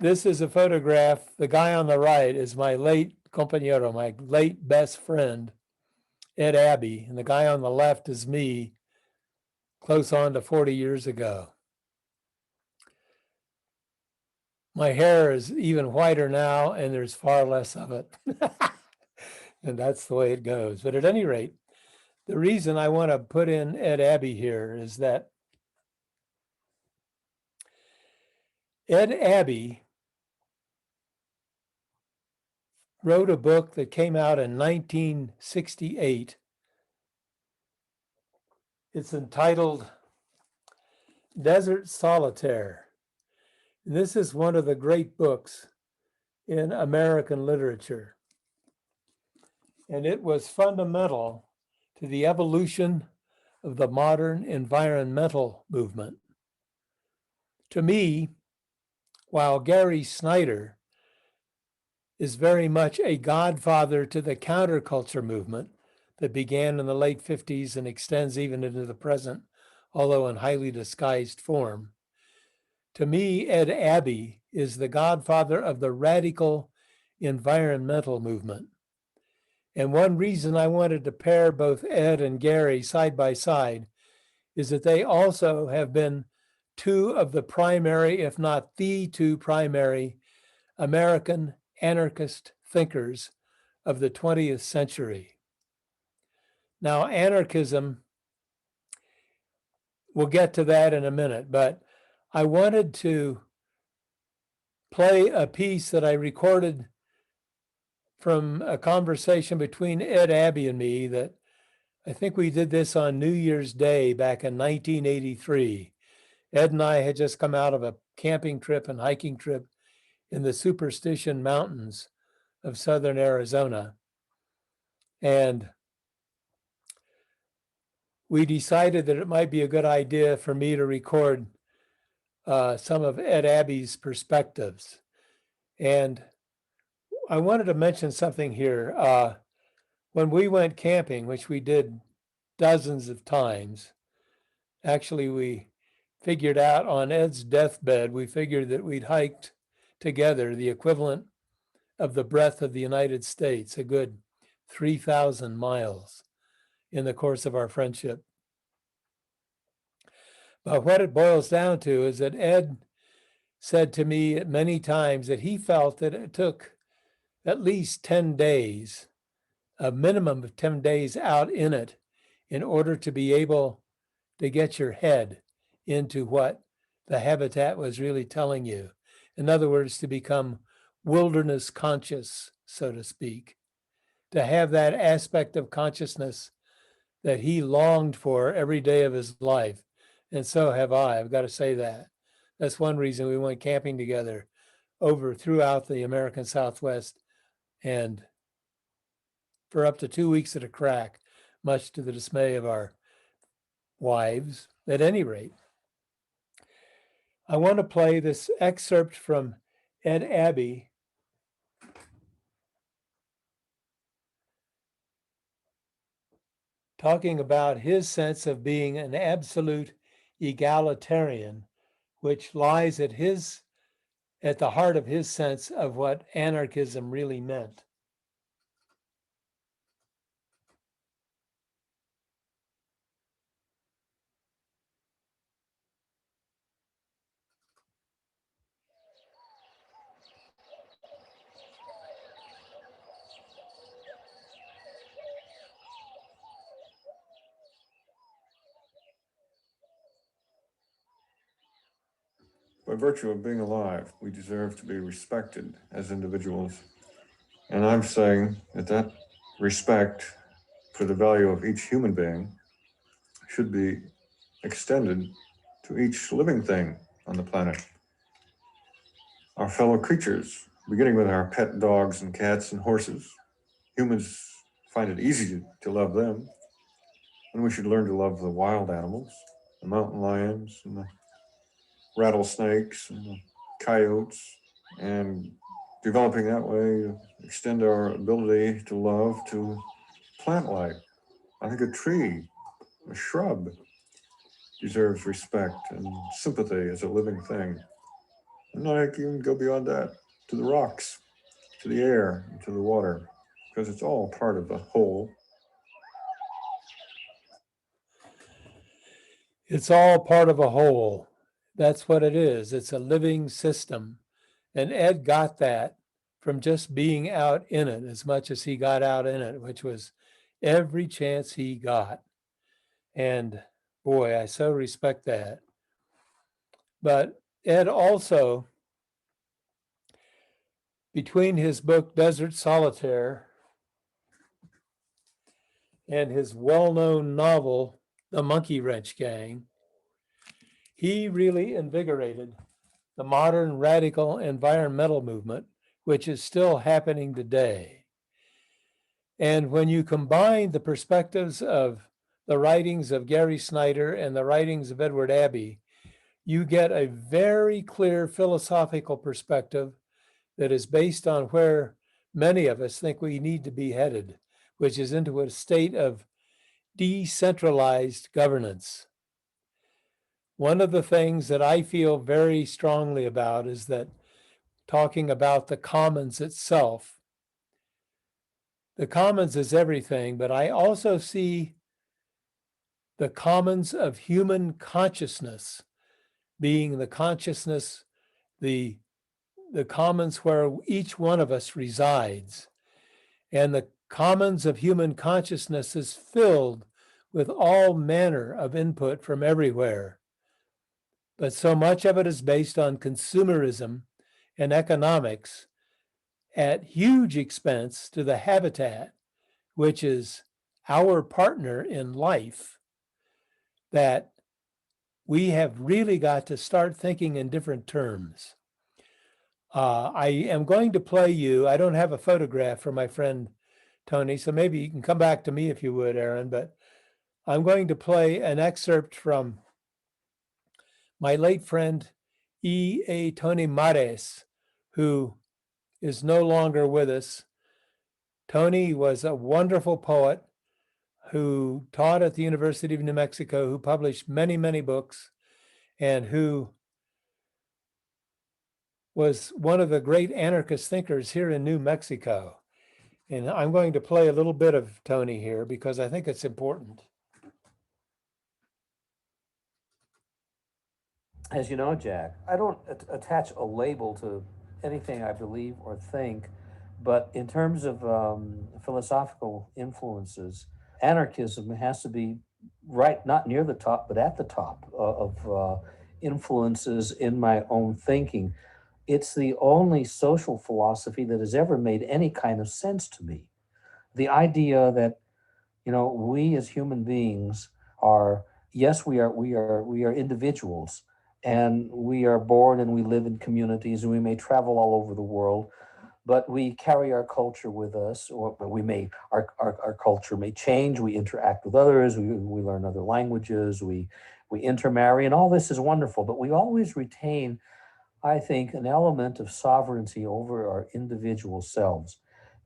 is a photograph. The guy on the right is my late compañero, my late best friend, Ed Abbey. And the guy on the left is me, close on to 40 years ago. My hair is even whiter now, and there's far less of it. And that's the way it goes. But at any rate, the reason I want to put in Ed Abbey here is that Ed Abbey wrote a book that came out in 1968. It's entitled Desert Solitaire. And this is one of the great books in American literature. And it was fundamental to the evolution of the modern environmental movement. To me, while Gary Snyder is very much a godfather to the counterculture movement that began in the late 50s and extends even into the present, although in highly disguised form, to me, Ed Abbey is the godfather of the radical environmental movement. And one reason I wanted to pair both Ed and Gary side by side is that they also have been two of the primary, if not the two primary, American anarchist thinkers of the 20th century. Now, anarchism, we'll get to that in a minute, but I wanted to play a piece that I recorded from a conversation between Ed Abbey and me that I think we did this on New Year's Day back in 1983. Ed and I had just come out of a camping trip and hiking trip in the Superstition Mountains of southern Arizona. And we decided that it might be a good idea for me to record some of Ed Abbey's perspectives. And I wanted to mention something here. When we went camping, which we did dozens of times, actually we figured out on Ed's deathbed, we figured that we'd hiked together the equivalent of the breadth of the United States, a good 3,000 miles in the course of our friendship. But what it boils down to is that Ed said to me many times that he felt that it took at least 10 days, a minimum of 10 days out in it, in order to be able to get your head into what the habitat was really telling you. In other words, to become wilderness conscious, so to speak, to have that aspect of consciousness that he longed for every day of his life. And so have I. I've got to say that. That's one reason we went camping together over throughout the American Southwest and for up to 2 weeks at a crack, much to the dismay of our wives, at any rate. I want to play this excerpt from Ed Abbey, talking about his sense of being an absolute egalitarian, which lies at the heart of his sense of what anarchism really meant. By virtue of being alive, we deserve to be respected as individuals. And I'm saying that that respect for the value of each human being should be extended to each living thing on the planet. Our fellow creatures, beginning with our pet dogs and cats and horses. Humans find it easy to love them, and we should learn to love the wild animals, the mountain lions and the rattlesnakes and the coyotes, and developing that way extend our ability to love to plant life. I think a tree, a shrub, deserves respect and sympathy as a living thing. And I can go beyond that to the rocks, to the air, and to the water, because it's all part of the whole. It's all part of a whole. That's what it is. It's a living system. And Ed got that from just being out in it as much as he got out in it, which was every chance he got. And boy, I so respect that. But Ed also, between his book Desert Solitaire and his well-known novel, The Monkey Wrench Gang, he really invigorated the modern radical environmental movement, which is still happening today. And when you combine the perspectives of the writings of Gary Snyder and the writings of Edward Abbey, you get a very clear philosophical perspective that is based on where many of us think we need to be headed, which is into a state of decentralized governance. One of the things that I feel very strongly about is that talking about the commons itself, the commons is everything, but I also see the commons of human consciousness being the consciousness, the commons where each one of us resides. And the commons of human consciousness is filled with all manner of input from everywhere. But so much of it is based on consumerism and economics at huge expense to the habitat, which is our partner in life, that we have really got to start thinking in different terms. I am going to play you, I don't have a photograph for my friend Tony, so maybe you can come back to me if you would, Aaron, but I'm going to play an excerpt from my late friend E.A. Tony Mares, who is no longer with us. Tony was a wonderful poet who taught at the University of New Mexico, who published many, many books, and who was one of the great anarchist thinkers here in New Mexico. And I'm going to play a little bit of Tony here because I think it's important. As you know, Jack, I don't attach a label to anything I believe or think, but in terms of philosophical influences, anarchism has to be right, not near the top, but at the top of influences in my own thinking. it's the only social philosophy that has ever made any kind of sense to me. The idea that, we as human beings are, yes, we are individuals, and we are born and we live in communities, and we may travel all over the world, but we carry our culture with us, or our culture may change, we interact with others, we learn other languages, we intermarry, and all this is wonderful, but we always retain, I think, an element of sovereignty over our individual selves.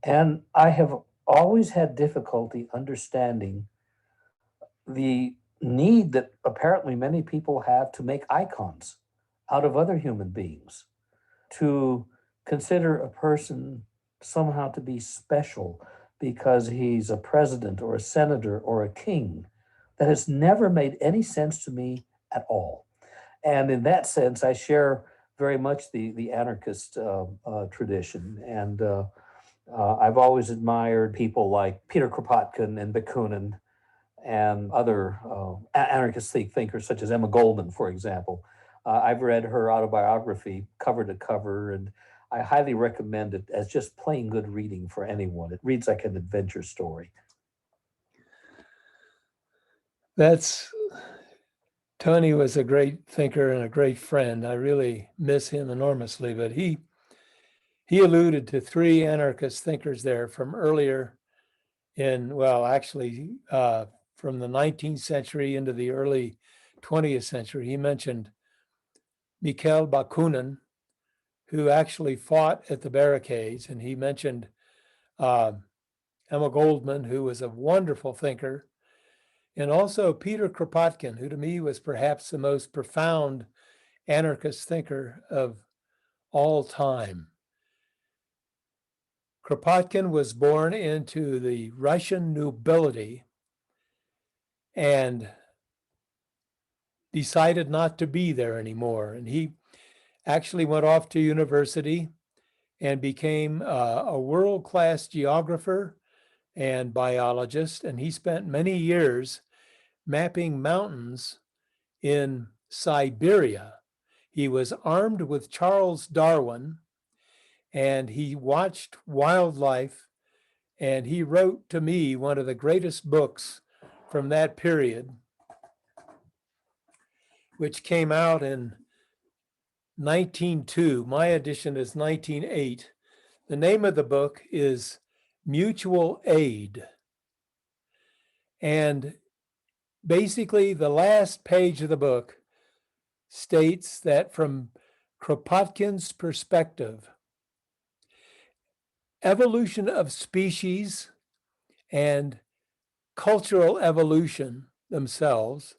And I have always had difficulty understanding the need that apparently many people have to make icons out of other human beings, to consider a person somehow to be special because he's a president or a senator or a king. That has never made any sense to me at all. And in that sense, I share very much the anarchist tradition. And I've always admired people like Peter Kropotkin and Bakunin and other anarchist thinkers such as Emma Goldman, for example. I've read her autobiography cover to cover, and I highly recommend it as just plain good reading for anyone. It reads like an adventure story. Tony was a great thinker and a great friend. I really miss him enormously, but he alluded to three anarchist thinkers there from earlier from the 19th century into the early 20th century. He mentioned Mikhail Bakunin, who actually fought at the barricades, and he mentioned Emma Goldman, who was a wonderful thinker, and also Peter Kropotkin, who to me was perhaps the most profound anarchist thinker of all time. Kropotkin was born into the Russian nobility and decided not to be there anymore. And he actually went off to university and became a world-class geographer and biologist. And he spent many years mapping mountains in Siberia. He was armed with Charles Darwin, and he watched wildlife, and he wrote to me one of the greatest books from that period, which came out in 1902. My edition is 1908. The name of the book is Mutual Aid. And basically, the last page of the book states that from Kropotkin's perspective, evolution of species and cultural evolution themselves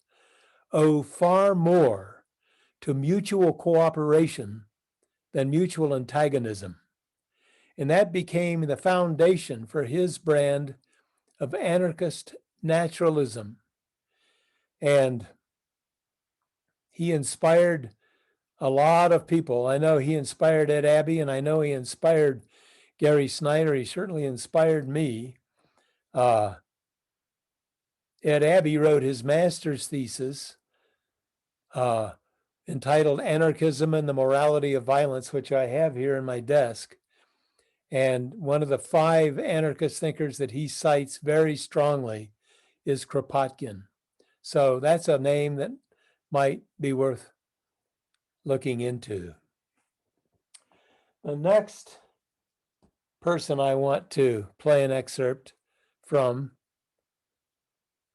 owe far more to mutual cooperation than mutual antagonism. And that became the foundation for his brand of anarchist naturalism. And he inspired a lot of people. I know he inspired Ed Abbey, and I know he inspired Gary Snyder. He certainly inspired me. Ed Abbey wrote his master's thesis entitled Anarchism and the Morality of Violence, which I have here in my desk. And one of the 5 anarchist thinkers that he cites very strongly is Kropotkin. So that's a name that might be worth looking into. The next person I want to play an excerpt from,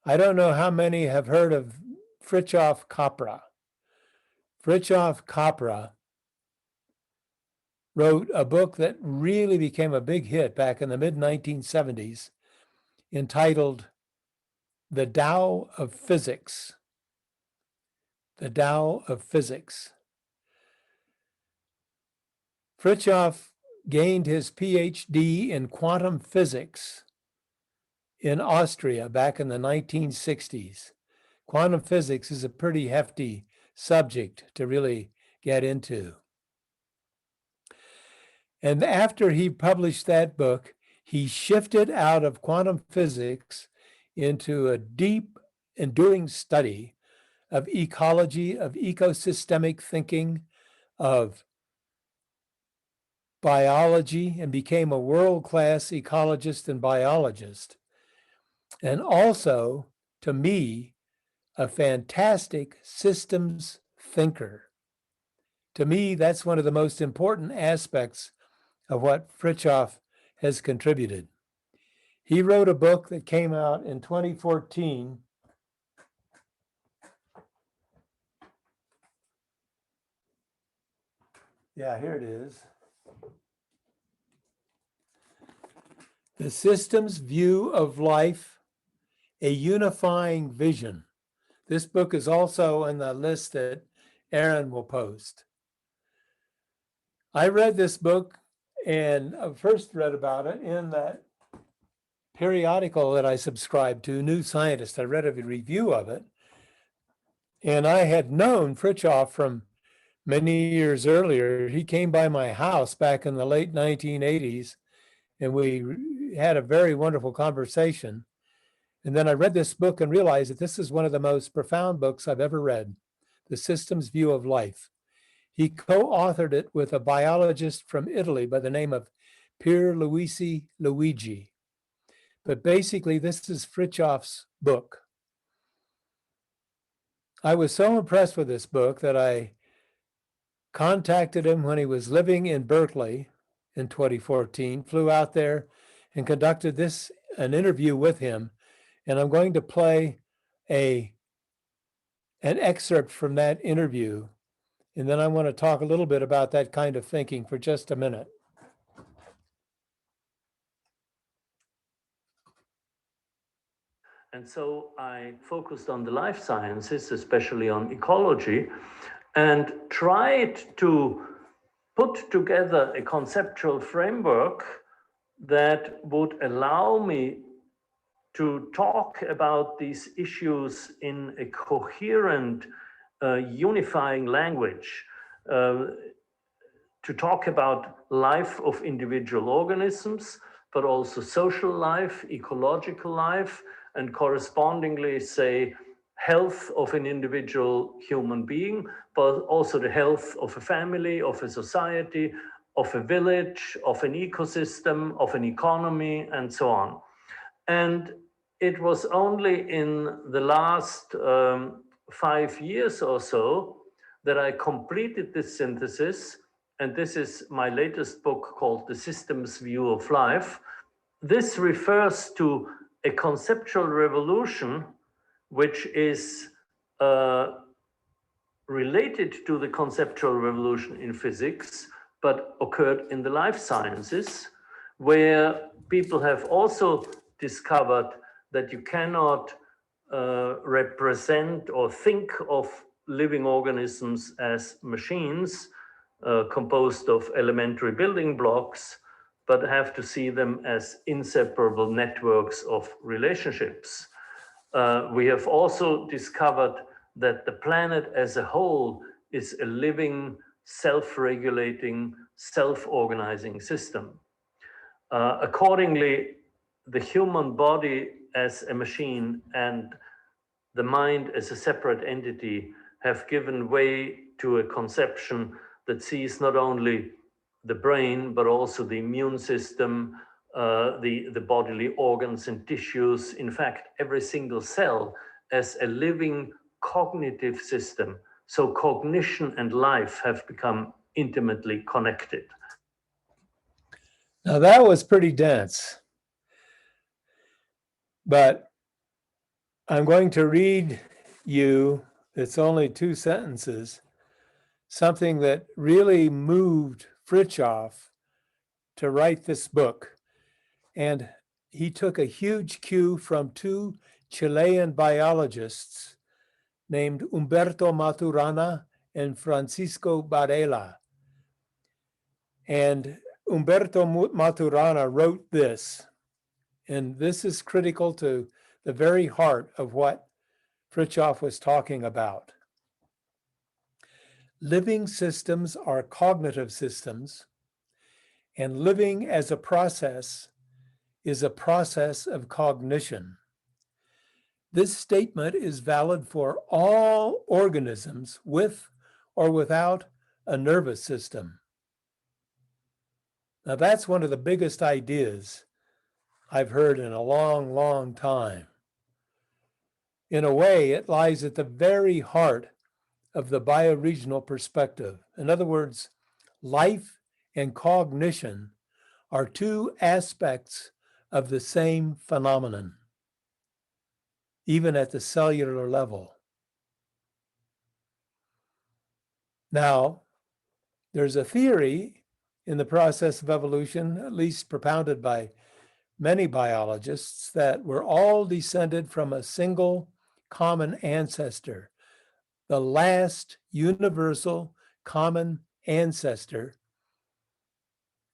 I don't know how many have heard of Fritjof Capra. Fritjof Capra wrote a book that really became a big hit back in the mid-1970s entitled The Tao of Physics. The Tao of Physics. Fritjof gained his PhD in quantum physics in Austria back in the 1960s. Quantum physics is a pretty hefty subject to really get into. And after he published that book, he shifted out of quantum physics into a deep, enduring study of ecology, of ecosystemic thinking, of biology and became a world-class ecologist and biologist. And also, to me, a fantastic systems thinker. To me, that's one of the most important aspects of what Fritjof has contributed. He wrote a book that came out in 2014. Yeah, here it is. The Systems View of Life, a Unifying Vision. This book is also in the list that Aaron will post. I read this book and I first read about it in that periodical that I subscribed to, New Scientist. I read a review of it. And I had known Fritjof from many years earlier. He came by my house back in the late 1980s, and we had a very wonderful conversation. And then I read this book and realized that this is one of the most profound books I've ever read, The Systems View of Life. He co-authored it with a biologist from Italy by the name of Pierluigi Luigi. But basically, this is Fritjof's book. I was so impressed with this book that I contacted him when he was living in Berkeley in 2014, flew out there and conducted an interview with him. And I'm going to play an excerpt from that interview. And then I want to talk a little bit about that kind of thinking for just a minute. And so I focused on the life sciences, especially on ecology, and tried to put together a conceptual framework that would allow me to talk about these issues in a coherent, unifying language, to talk about life of individual organisms, but also social life, ecological life, and correspondingly, say, health of an individual human being, but also the health of a family, of a society, of a village, of an ecosystem, of an economy, and so on. And it was only in the last 5 years or so that I completed this synthesis, and this is my latest book called The Systems View of Life. This refers to a conceptual revolution which is related to the conceptual revolution in physics, but occurred in the life sciences, where people have also discovered that you cannot represent or think of living organisms as machines composed of elementary building blocks, but have to see them as inseparable networks of relationships. We have also discovered that the planet as a whole is a living, self-regulating, self-organizing system. Accordingly, the human body as a machine and the mind as a separate entity have given way to a conception that sees not only the brain, but also the immune system, the bodily organs and tissues, in fact, every single cell as a living cognitive system. So cognition and life have become intimately connected. Now that was pretty dense, but I'm going to read you, it's only 2 sentences, something that really moved Fritjof to write this book. And he took a huge cue from 2 Chilean biologists named Humberto Maturana and Francisco Varela. And Humberto Maturana wrote this, and this is critical to the very heart of what Fritjof was talking about. Living systems are cognitive systems, and living as a process is a process of cognition. This statement is valid for all organisms with or without a nervous system. Now, that's one of the biggest ideas I've heard in a long, long time. In a way, it lies at the very heart of the bioregional perspective. In other words, life and cognition are two aspects of the same phenomenon, even at the cellular level. Now, there's a theory in the process of evolution, at least propounded by many biologists, that we're all descended from a single common ancestor, the last universal common ancestor,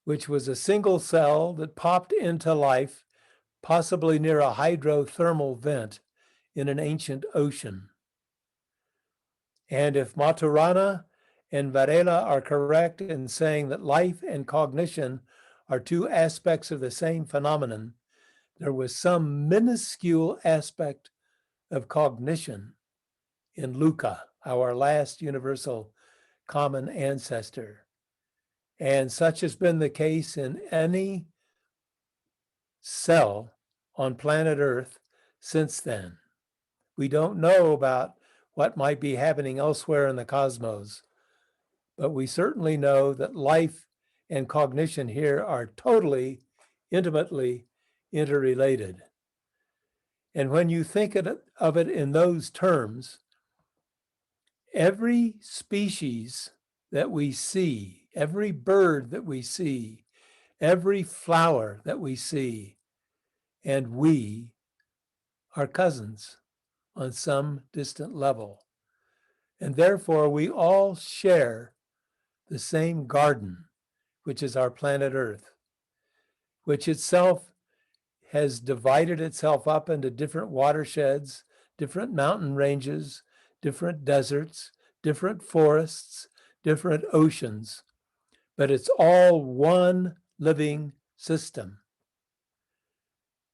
which was a single cell that popped into life, possibly near a hydrothermal vent in an ancient ocean. And if Maturana and Varela are correct in saying that life and cognition are two aspects of the same phenomenon, there was some minuscule aspect of cognition in Luca, our last universal common ancestor. And such has been the case in any cell on planet Earth since then. We don't know about what might be happening elsewhere in the cosmos, but we certainly know that life and cognition here are totally, intimately interrelated. And when you think of it in those terms, every species that we see, every bird that we see, every flower that we see, and we are cousins on some distant level. And therefore, we all share the same garden, which is our planet Earth, which itself has divided itself up into different watersheds, different mountain ranges, different deserts, different forests, different oceans, but it's all one living system.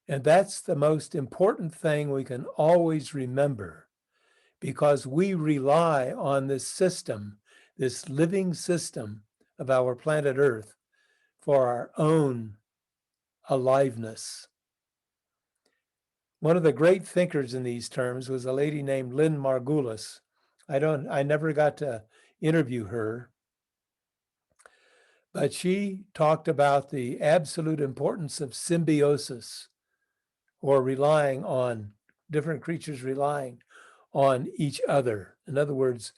And that's the most important thing we can always remember, because we rely on this system, this living system of our planet Earth, for our own aliveness. One of the great thinkers in these terms was a lady named Lynn Margulis. I never got to interview her, but she talked about the absolute importance of symbiosis, or relying on different creatures relying on each other. In other words,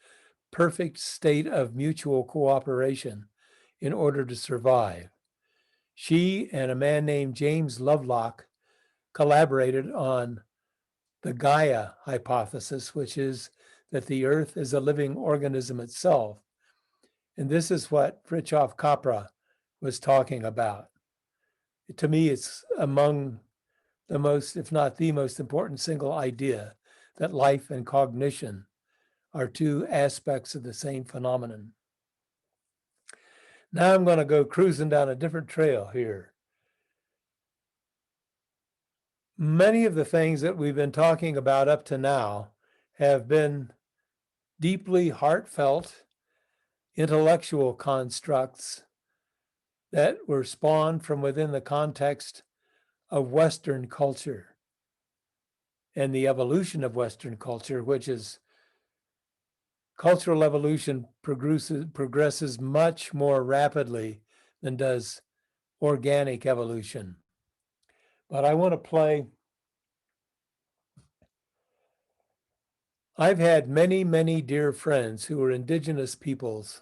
perfect state of mutual cooperation in order to survive. She and a man named James Lovelock collaborated on the Gaia hypothesis, which is that the earth is a living organism itself. And this is what Fritjof Capra was talking about. To me, it's among the most, if not the most important single idea, that life and cognition are two aspects of the same phenomenon. Now I'm going to go cruising down a different trail here. Many of the things that we've been talking about up to now have been deeply heartfelt intellectual constructs that were spawned from within the context of Western culture and the evolution of Western culture, which is cultural evolution progresses much more rapidly than does organic evolution. But I want to play. I've had many, many dear friends who were indigenous peoples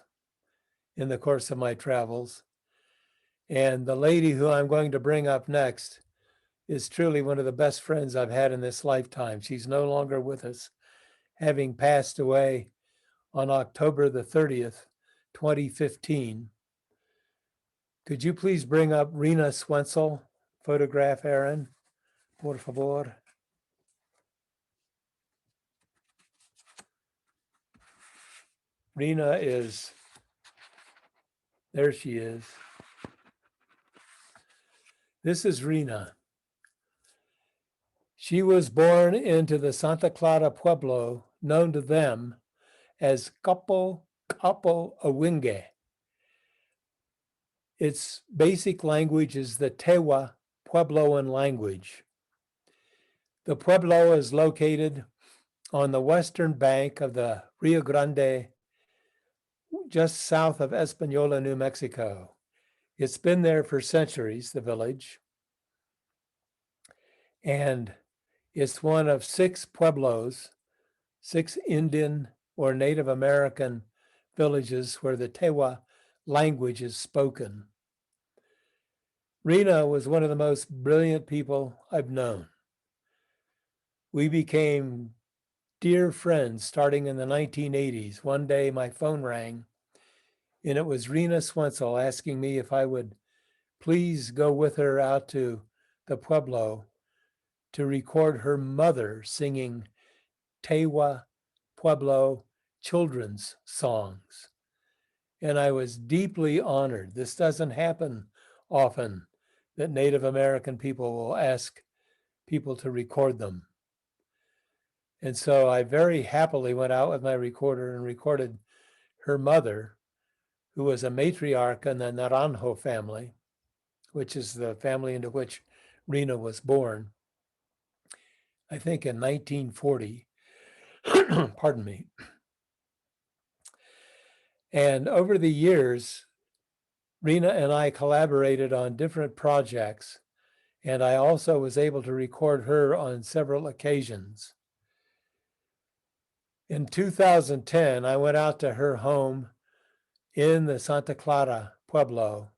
in the course of my travels. And the lady who I'm going to bring up next is truly one of the best friends I've had in this lifetime. She's no longer with us, having passed away on October the 30th, 2015. Could you please bring up Rena Swensel? Photograph, Aaron, por favor. Rena is, there she is. This is Rena. She was born into the Santa Clara Pueblo, known to them as Capo Awinge. Its basic language is the Tewa Puebloan language. The Pueblo is located on the western bank of the Rio Grande, just south of Espanola, New Mexico. It's been there for centuries, the village. And it's one of 6 pueblos, 6 Indian or Native American villages where the Tewa language is spoken. Rena was one of the most brilliant people I've known. We became dear friends starting in the 1980s. One day my phone rang and it was Rena Swensel asking me if I would please go with her out to the Pueblo to record her mother singing Tewa Pueblo children's songs. And I was deeply honored. This doesn't happen often, that Native American people will ask people to record them. And so I very happily went out with my recorder and recorded her mother, who was a matriarch in the Naranjo family, which is the family into which Rena was born, I think in 1940. Pardon me. And over the years, Rena and I collaborated on different projects, and I also was able to record her on several occasions. In 2010, I went out to her home in the Santa Clara Pueblo.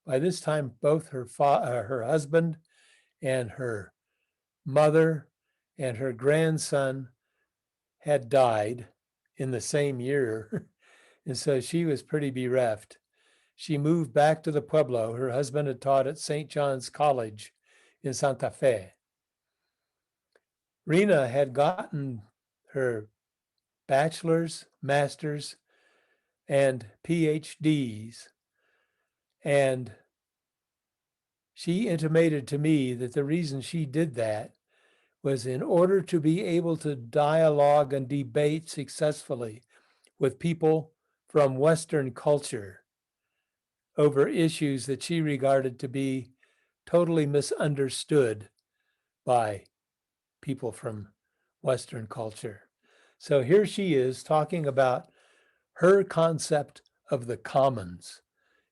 By this time, both her husband and her mother and her grandson had died in the same year. And so she was pretty bereft. She moved back to the Pueblo. Her husband had taught at St. John's College in Santa Fe. Rena had gotten her bachelor's, master's, and PhDs. And she intimated to me that the reason she did that was in order to be able to dialogue and debate successfully with people from Western culture over issues that she regarded to be totally misunderstood by people from Western culture. So here she is talking about her concept of the commons.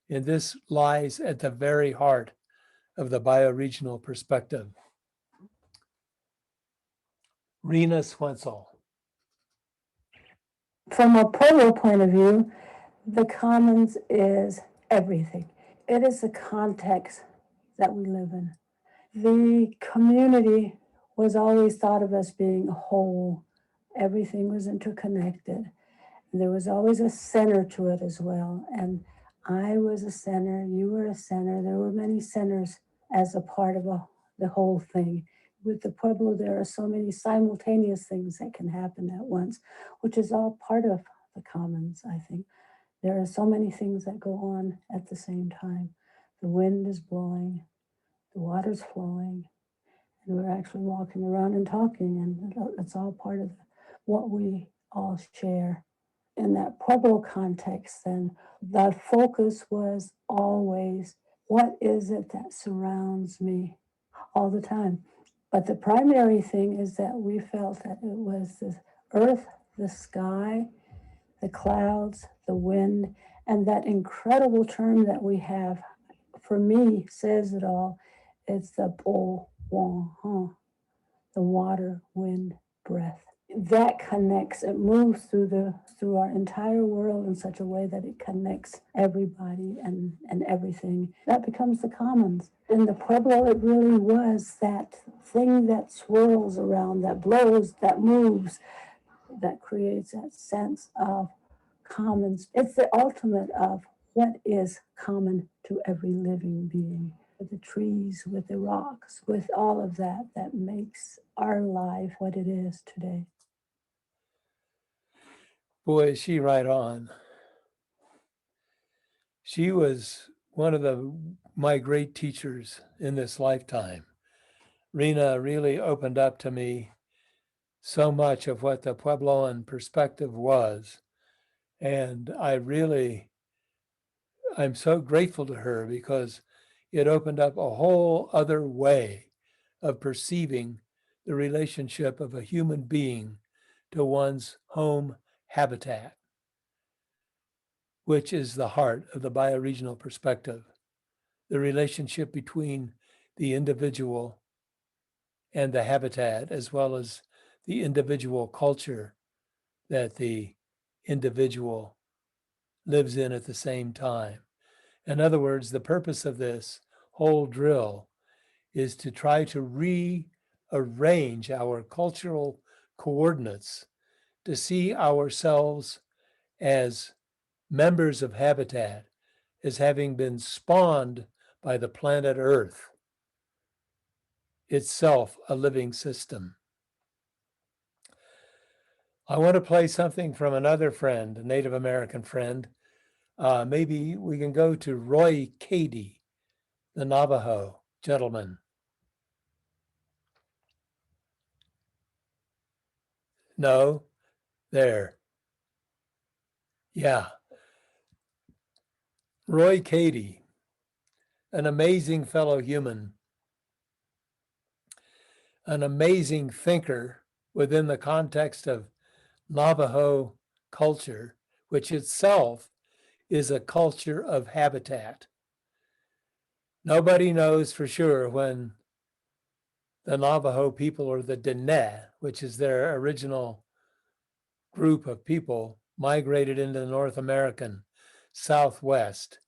And this lies at the very heart of the bioregional perspective. Rena Swensel. From a Pueblo point of view, the commons is everything. It is the context that we live in. The community was always thought of as being a whole. Everything was interconnected. And there was always a center to it as well. And I was a center, you were a center. There were many centers as a part of the whole thing. With the Pueblo, there are so many simultaneous things that can happen at once, which is all part of the commons, I think. There are so many things that go on at the same time. The wind is blowing, the water's flowing, and we're actually walking around and talking, and it's all part of what we all share. In that Pueblo context, then, the focus was always, what is it that surrounds me all the time? But the primary thing is that we felt that it was the earth, the sky, the clouds, the wind, and that incredible term that we have, for me, says it all. It's the po, wan, huh, the water, wind, breath. That connects, it moves through our entire world in such a way that it connects everybody and everything. That becomes the commons. In the Pueblo, it really was that thing that swirls around, that blows, that moves, that creates that sense of commons. It's the ultimate of what is common to every living being. With the trees, with the rocks, with all of that, that makes our life what it is today. Boy, is she right on. She was one of my great teachers in this lifetime. Rena really opened up to me so much of what the Puebloan perspective was. And I really I'm so grateful to her because it opened up a whole other way of perceiving the relationship of a human being to one's home habitat, which is the heart of the bioregional perspective, the relationship between the individual and the habitat, as well as the individual culture that the individual lives in at the same time. In other words, the purpose of this whole drill is to try to rearrange our cultural coordinates to see ourselves as members of habitat, as having been spawned by the planet Earth, itself a living system. I want to play something from another friend, a Native American friend. Maybe we can go to Roy Cady, the Navajo gentleman. No, there. Yeah. Roy Cady, an amazing fellow human, an amazing thinker within the context of Navajo culture, which itself is a culture of habitat. Nobody knows for sure when the Navajo people, or the Diné, which is their original group of people, migrated into the North American Southwest.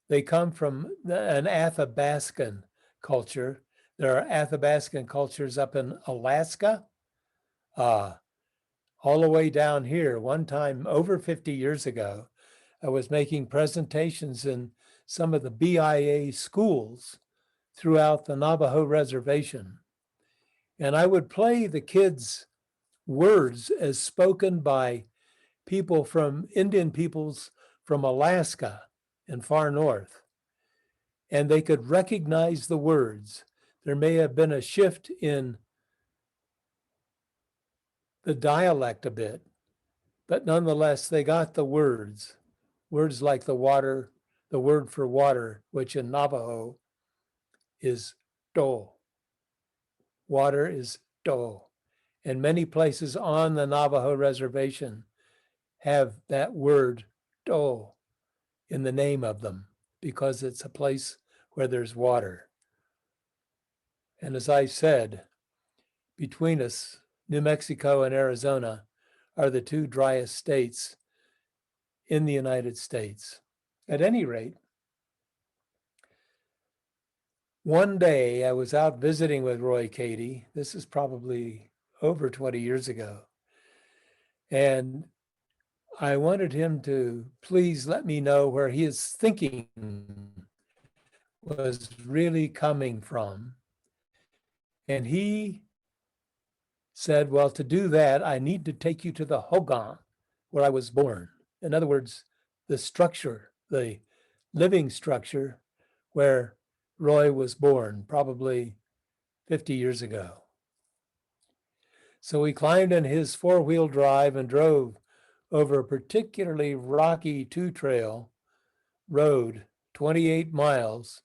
They come from an Athabascan culture. There are Athabascan cultures up in Alaska, all the way down here. One time, over 50 years ago, I was making presentations in some of the BIA schools throughout the Navajo reservation. And I would play the kids' words as spoken by people from Indian peoples from Alaska and far north. And they could recognize the words. There may have been a shift in the dialect a bit, but nonetheless, they got the words. Words like the water, the word for water, which in Navajo is do. Water is do. And many places on the Navajo reservation have that word do in the name of them because it's a place where there's water. And as I said, between us, New Mexico and Arizona are the two driest states in the United States. At any rate, one day I was out visiting with Roy Cady. This is probably over 20 years ago. And I wanted him to please let me know where his thinking was really coming from. And he said, well, to do that, I need to take you to the Hogan, where I was born. In other words, the structure, the living structure where Roy was born, probably 50 years ago. So we climbed in his four-wheel drive and drove over a particularly rocky two-trail road, 28 miles,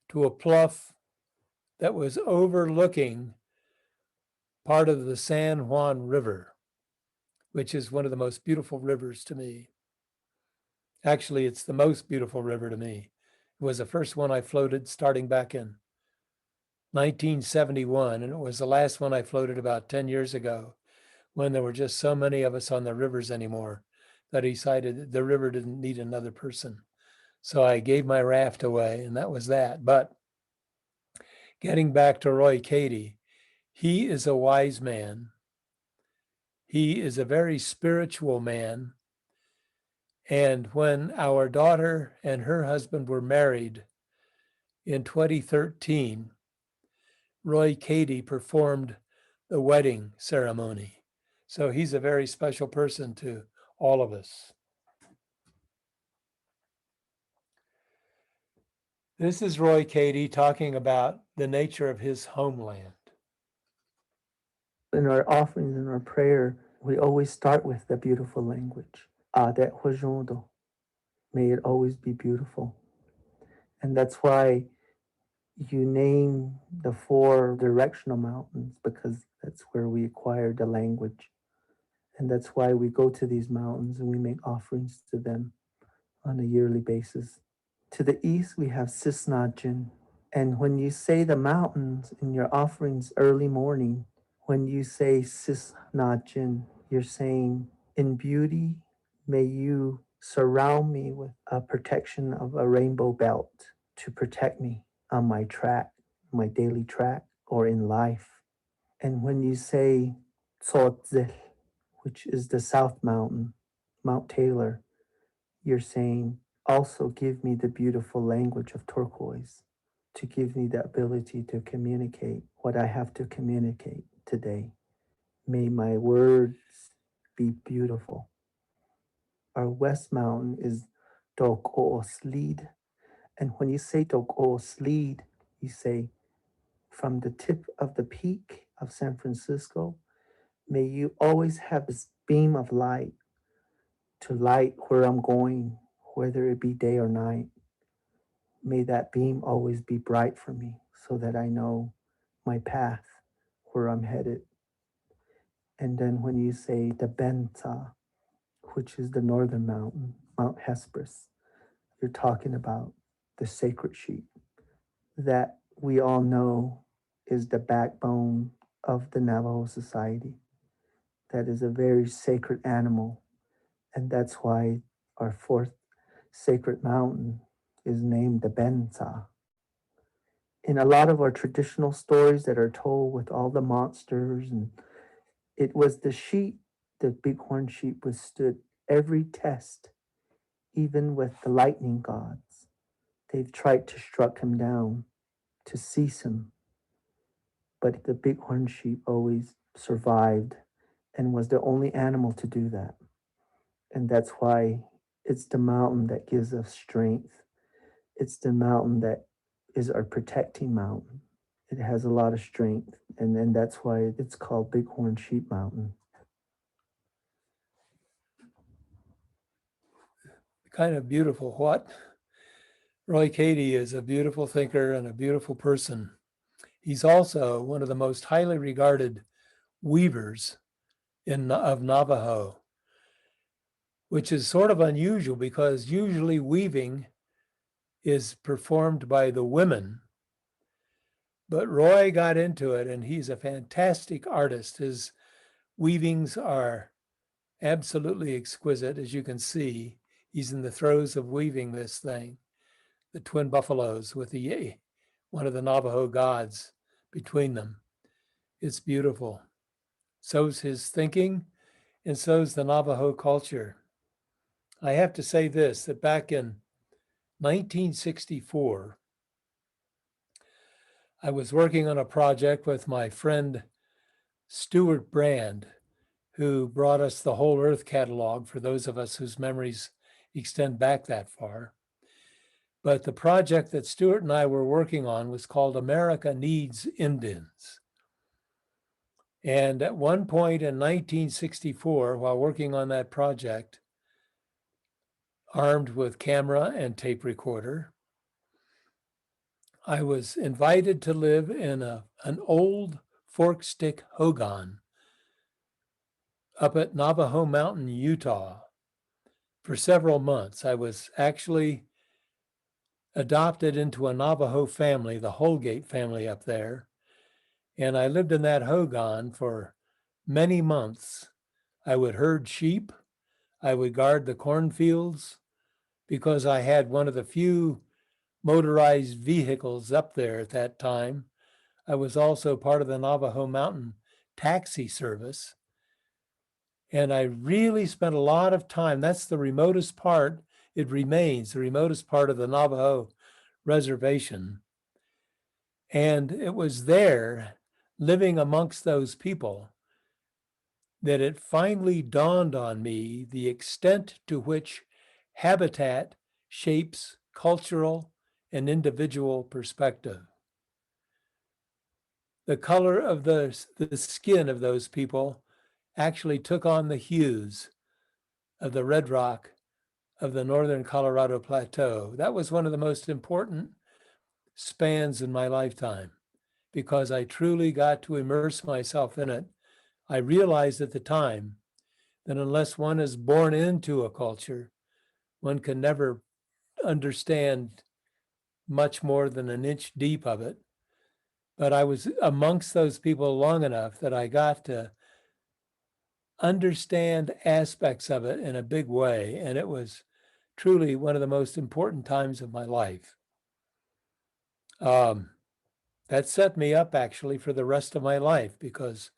to a bluff that was overlooking part of the San Juan River, which is one of the most beautiful rivers to me. Actually, it's the most beautiful river to me. It was the first one I floated starting back in 1971, and it was the last one I floated about 10 years ago when there were just so many of us on the rivers anymore that I decided the river didn't need another person. So I gave my raft away, and that was that. But getting back to Roy Cady, he is a wise man. He is a very spiritual man. And when our daughter and her husband were married in 2013, Roy Cady performed the wedding ceremony. So he's a very special person to all of us. This is Roy Cady talking about the nature of his homeland. In our offerings, in our prayer, we always start with the beautiful language. May it always be beautiful. And that's why you name the 4 directional mountains, because that's where we acquired the language. And that's why we go to these mountains and we make offerings to them on a yearly basis. To the east, we have Cisnachin. And when you say the mountains in your offerings early morning, when you say Cisnachin, you're saying, in beauty, may you surround me with a protection of a rainbow belt to protect me on my track, my daily track, or in life. And when you say Tzotzil, which is the South Mountain, Mount Taylor, you're saying, also give me the beautiful language of turquoise, to give me the ability to communicate what I have to communicate today. May my words be beautiful. Our West Mountain is Dok-o-Slid. And when you say Dok-o-Slid, you say, from the tip of the peak of San Francisco, may you always have this beam of light to light where I'm going, whether it be day or night. May that beam always be bright for me so that I know my path, where I'm headed. And then when you say the Benta, which is the northern mountain, Mount Hesperus, you're talking about the sacred sheep that we all know is the backbone of the Navajo society. That is a very sacred animal. And that's why our 4th sacred mountain is named the Benta. In a lot of our traditional stories that are told with all the monsters, and it was the sheep, the bighorn sheep, withstood every test, even with the lightning gods. They've tried to struck him down, to cease him. But the bighorn sheep always survived and was the only animal to do that. And that's why it's the mountain that gives us strength. It's the mountain that is our protecting mountain. It has a lot of strength, and then that's why it's called Bighorn Sheep Mountain. Kind of beautiful. What? Roy Cady is a beautiful thinker and a beautiful person. He's also one of the most highly regarded weavers of Navajo, which is sort of unusual because usually weaving is performed by the women. But Roy got into it, and he's a fantastic artist. His weavings are absolutely exquisite, as you can see. He's in the throes of weaving this thing, the twin buffaloes with one of the Navajo gods between them. It's beautiful. So's his thinking, and so's the Navajo culture. I have to say this, that back in 1964, I was working on a project with my friend Stuart Brand, who brought us the Whole Earth catalog for those of us whose memories extend back that far. But the project that Stuart and I were working on was called America Needs Indians. And at one point in 1964, while working on that project, armed with camera and tape recorder, I was invited to live in an old fork stick hogan up at Navajo Mountain, Utah, for several months. I was actually adopted into a Navajo family, the Holgate family up there, and I lived in that hogan for many months. I would herd sheep. I would guard the cornfields because I had one of the few motorized vehicles up there at that time. I was also part of the Navajo Mountain taxi service. And I really spent a lot of time. That's the remotest part. It remains the remotest part of the Navajo reservation. And it was there, living amongst those people, that it finally dawned on me the extent to which habitat shapes cultural and individual perspective. The color of the skin of those people actually took on the hues of the red rock of the northern Colorado Plateau. That was one of the most important spans in my lifetime because I truly got to immerse myself in it. I realized at the time that unless one is born into a culture, one can never understand much more than an inch deep of it. But I was amongst those people long enough that I got to understand aspects of it in a big way. And it was truly one of the most important times of my life. That set me up actually for the rest of my life because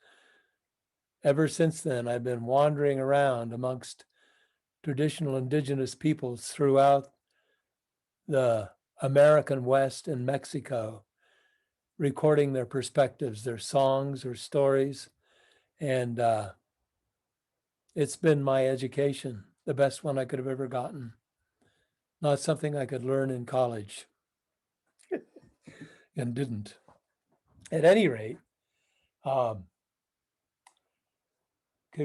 ever since then, I've been wandering around amongst traditional indigenous peoples throughout the American West and Mexico, recording their perspectives, their songs or stories. And it's been my education, the best one I could have ever gotten. Not something I could learn in college and didn't. At any rate, could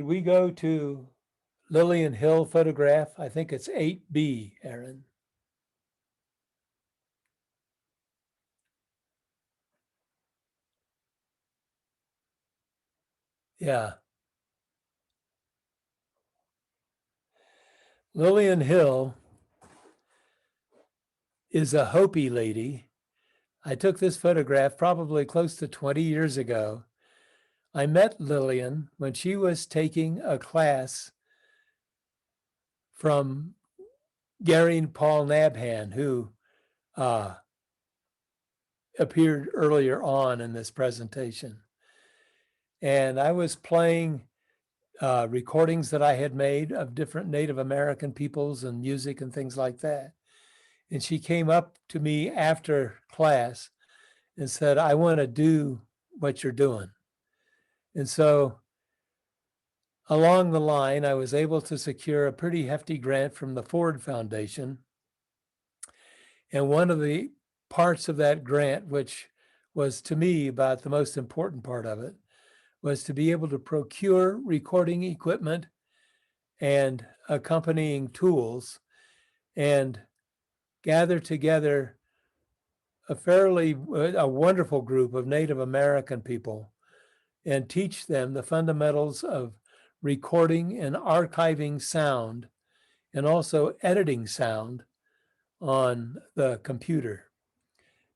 we go to Lillian Hill photograph? I think it's 8B, Aaron. Yeah. Lillian Hill is a Hopi lady. I took this photograph probably close to 20 years ago. I met Lillian when she was taking a class from Gary and Paul Nabhan, who appeared earlier on in this presentation. And I was playing recordings that I had made of different Native American peoples and music and things like that. And she came up to me after class and said, I want to do what you're doing. And so along the line, I was able to secure a pretty hefty grant from the Ford Foundation. And one of the parts of that grant, which was to me about the most important part of it, was to be able to procure recording equipment and accompanying tools and gather together a wonderful group of Native American people and teach them the fundamentals of recording and archiving sound and also editing sound on the computer.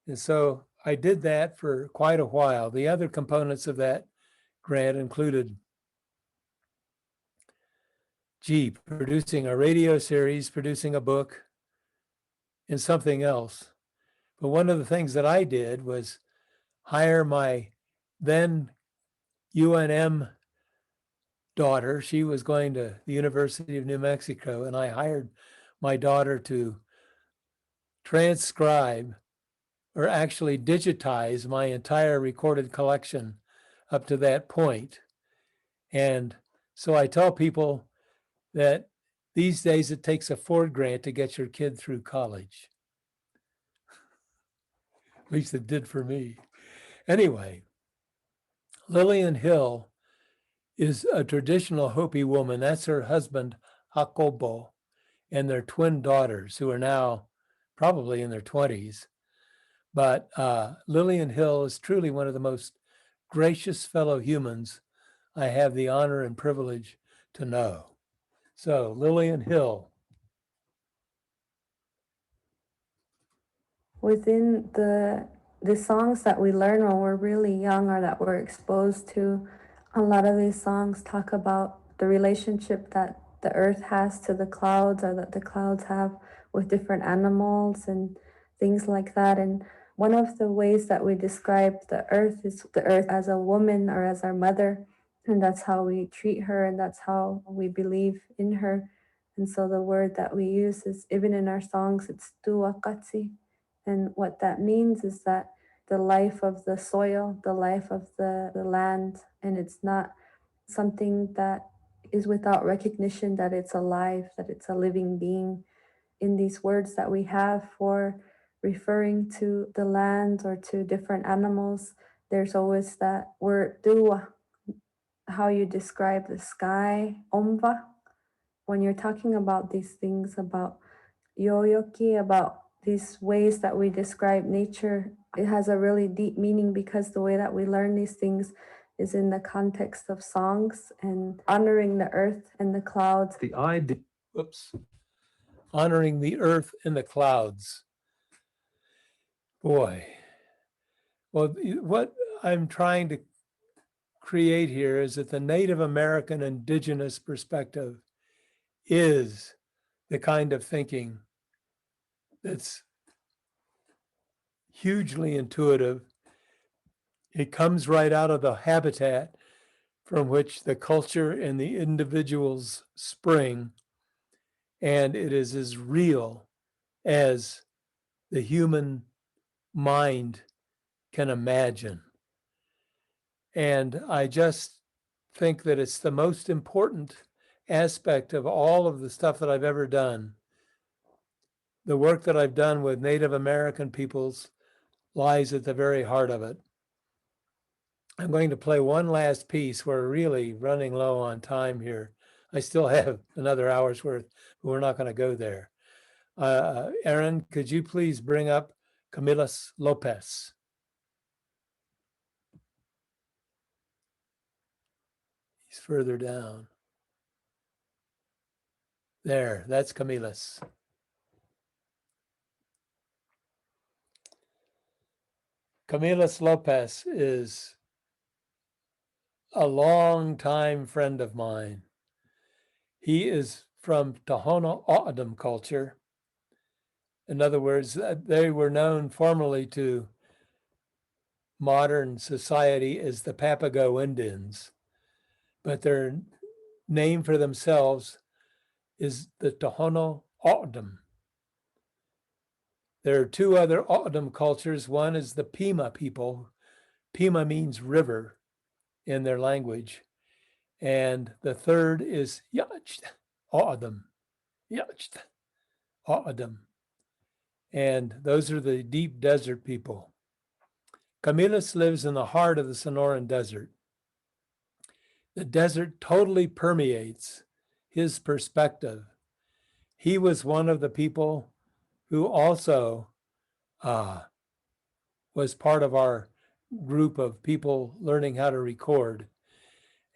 And so I did that for quite a while. The other components of that grant included producing a radio series, producing a book, and something else. But one of the things that I did was hire my then UNM daughter. She was going to the University of New Mexico, and I hired my daughter to transcribe or actually digitize my entire recorded collection up to that point. And so I tell people that these days it takes a Ford grant to get your kid through college. At least it did for me. Anyway, Lillian Hill is a traditional Hopi woman. That's her husband, Jacobo, and their twin daughters, who are now probably in their 20s. But Lillian Hill is truly one of the most gracious fellow humans I have the honor and privilege to know. So, Lillian Hill. Within the songs that we learn when we're really young or that we're exposed to, a lot of these songs talk about the relationship that the earth has to the clouds or that the clouds have with different animals and things like that. And one of the ways that we describe the earth is the earth as a woman or as our mother. And that's how we treat her and that's how we believe in her. And so the word that we use is, even in our songs, it's tuakatsi. And what that means is that the life of the soil, the life of the land, and it's not something that is without recognition that it's alive, that it's a living being. In these words that we have for referring to the land or to different animals, there's always that word dua, how you describe the sky, omva, when you're talking about these things, about yoyoki, about these ways that we describe nature, it has a really deep meaning because the way that we learn these things is in the context of songs and honoring the earth and the clouds. The idea, Honoring the earth and the clouds. Boy. Well, what I'm trying to create here is that the Native American indigenous perspective is the kind of thinking that's hugely intuitive. It comes right out of the habitat from which the culture and the individuals spring, and it is as real as the human mind can imagine. And I just think that it's the most important aspect of all of the stuff that I've ever done. The work that I've done with Native American peoples lies at the very heart of it. I'm going to play one last piece. We're really running low on time here. I still have another hour's worth, but we're not going to go there. Aaron, could you please bring up Camillus Lopez? He's further down. There, that's Camillus. Camillus Lopez is a longtime friend of mine. He is from Tohono O'odham culture. In other words, they were known formerly to modern society as the Papago Indians, but their name for themselves is the Tohono O'odham. There are two other O'odham cultures. One is the Pima people. Pima means river in their language. And the third is Yacht O'odham. Yacht O'odham. And those are the deep desert people. Camillus lives in the heart of the Sonoran Desert. The desert totally permeates his perspective. He was one of the people who also was part of our group of people learning how to record.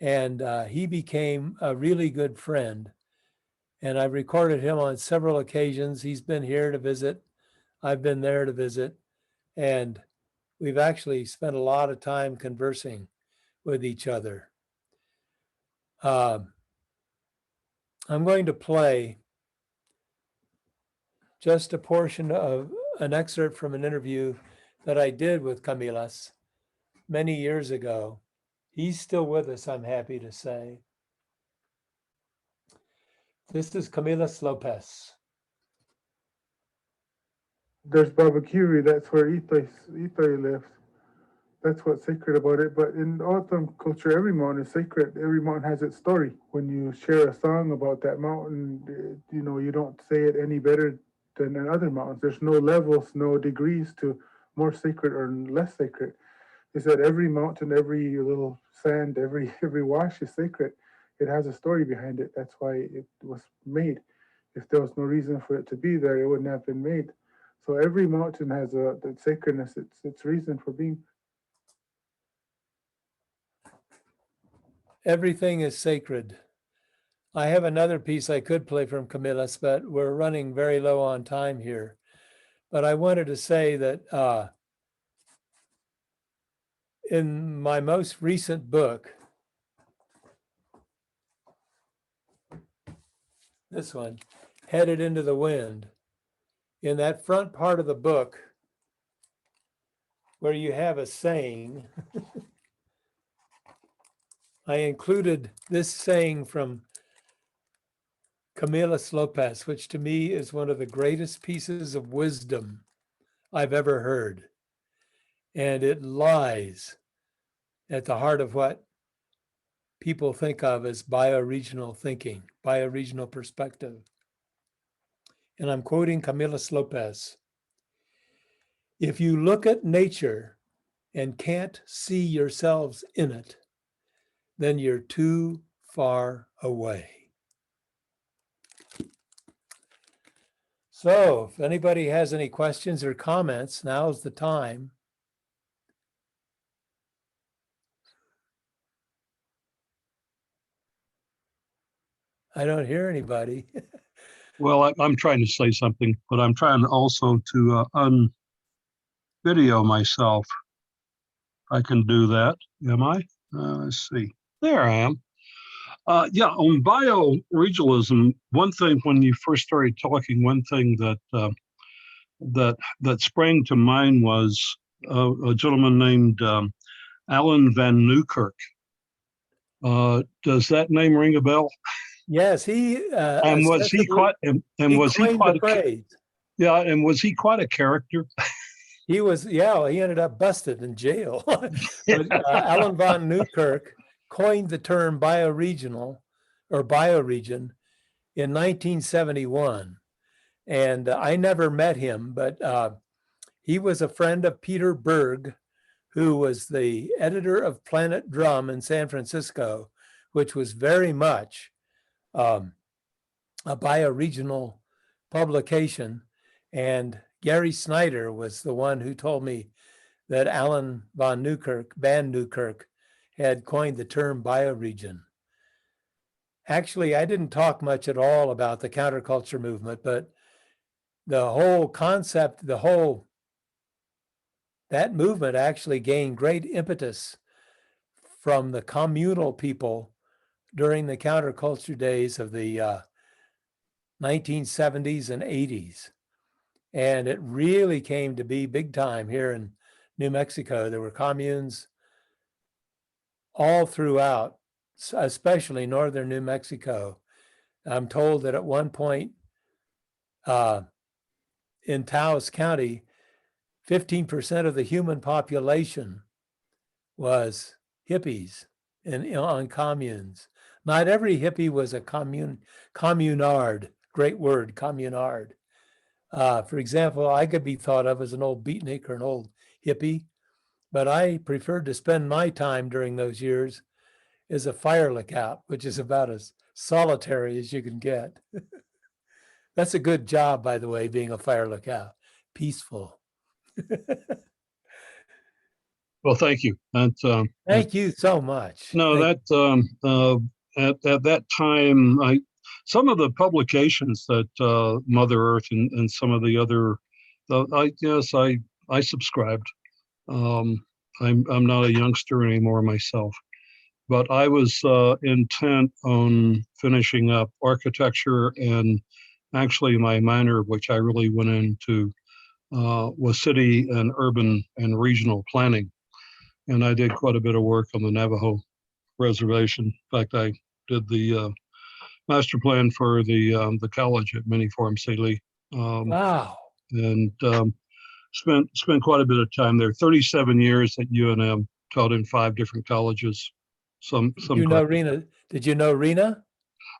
And he became a really good friend. And I've recorded him on several occasions. He's been here to visit. I've been there to visit. And we've actually spent a lot of time conversing with each other. I'm going to play just a portion of an excerpt from an interview that I did with Camillus many years ago. He's still with us, I'm happy to say. This is Camillus Lopez. There's Babakiri, that's where Itoi lives. That's what's sacred about it. But in O'odham culture, every mountain is sacred. Every mountain has its story. When you share a song about that mountain, you don't say it any better than in other mountains. There's no levels, no degrees to more sacred or less sacred. It's that every mountain, every little sand, every wash is sacred. It has a story behind it. That's why it was made. If there was no reason for it to be there, it wouldn't have been made. So every mountain has the sacredness, its reason for being. Everything is sacred. I have another piece I could play from Camillus, but we're running very low on time here. But I wanted to say that in my most recent book, this one, Headed into the Wind, in that front part of the book where you have a saying, I included this saying from Camillus Lopez, which to me is one of the greatest pieces of wisdom I've ever heard. And it lies at the heart of what people think of as bioregional thinking, bioregional perspective. And I'm quoting Camillus Lopez. If you look at nature and can't see yourselves in it, then you're too far away. So if anybody has any questions or comments, now's the time. I don't hear anybody. Well, I'm trying to say something, but I'm trying also to unvideo myself. I can do that, am I? Let's see. There I am. Yeah, on bioregionalism, one thing when you first started talking, one thing that sprang to mind was a gentleman named Alan van Newkirk. Does that name ring a bell? Yes, he And was he quite? And was he quite the phrase. Yeah, and was he quite a character? He was, yeah, he ended up busted in jail. But Alan von Newkirk coined the term bioregional or bioregion in 1971. And I never met him, but he was a friend of Peter Berg, who was the editor of Planet Drum in San Francisco, which was very much a bioregional publication. And Gary Snyder was the one who told me that Alan van Newkirk had coined the term bioregion. Actually, I didn't talk much at all about the counterculture movement, but the whole concept, that movement actually gained great impetus from the communal people during the counterculture days of the 1970s and 80s. And it really came to be big time here in New Mexico. There were communes all throughout, especially northern New Mexico. I'm told that at one point in Taos County, 15% of the human population was hippies on communes. Not every hippie was a communard, great word, communard. For example, I could be thought of as an old beatnik or an old hippie, but I preferred to spend my time during those years as a fire lookout, which is about as solitary as you can get. That's a good job, by the way, being a fire lookout. Peaceful. Well, thank you. Thank you so much. No, at that time, some of the publications that Mother Earth and some of the other, I subscribed. I'm not a youngster anymore myself, but I was intent on finishing up architecture, and actually my minor, which I really went into, was city and urban and regional planning. And I did quite a bit of work on the Navajo reservation. In fact, I did the master plan for the college at Mini Farm Lee. Wow. And spent quite a bit of time there. 37 years at UNM, taught in 5 different colleges. You know Rena? Did you know Rena?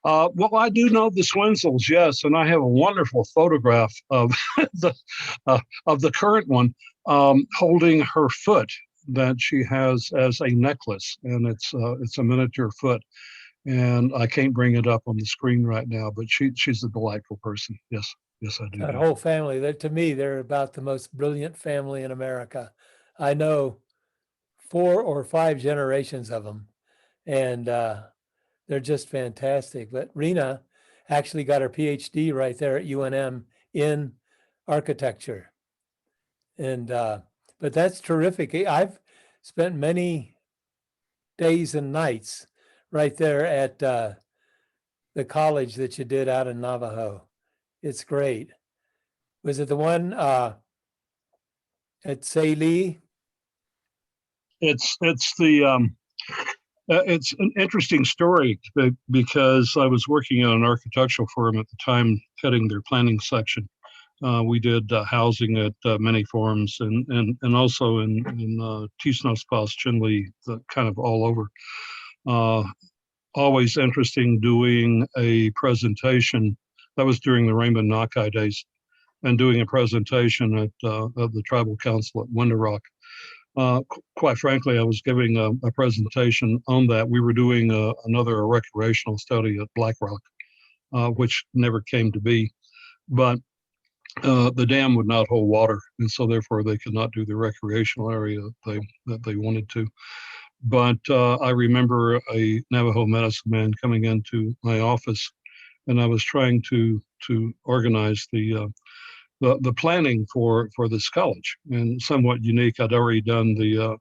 Well, I do know the Swinsells, yes, and I have a wonderful photograph of the current one holding her foot that she has as a necklace, and it's a miniature foot, and I can't bring it up on the screen right now, but she's a delightful person. Yes, I do. That whole family, to me, they're about the most brilliant family in America. I know 4 or 5 generations of them, and they're just fantastic. But Rena actually got her PhD right there at UNM in architecture. And but that's terrific. I've spent many days and nights right there at the college that you did out in Navajo. It's great. Was it the one at Lee? It's an interesting story because I was working at an architectural firm at the time, heading their planning section. We did housing at many farms and also in Tisnos, Chinle, kind of all over. Always interesting doing a presentation. That was during the Raymond Nakai days, and doing a presentation at of the Tribal Council at Window Rock. Quite frankly, I was giving a presentation on that. We were doing another recreational study at Black Rock, which never came to be. But the dam would not hold water, and so therefore they could not do the recreational area that they wanted to. But I remember a Navajo medicine man coming into my office, and I was trying to organize the planning for this college, and somewhat unique. I'd already done the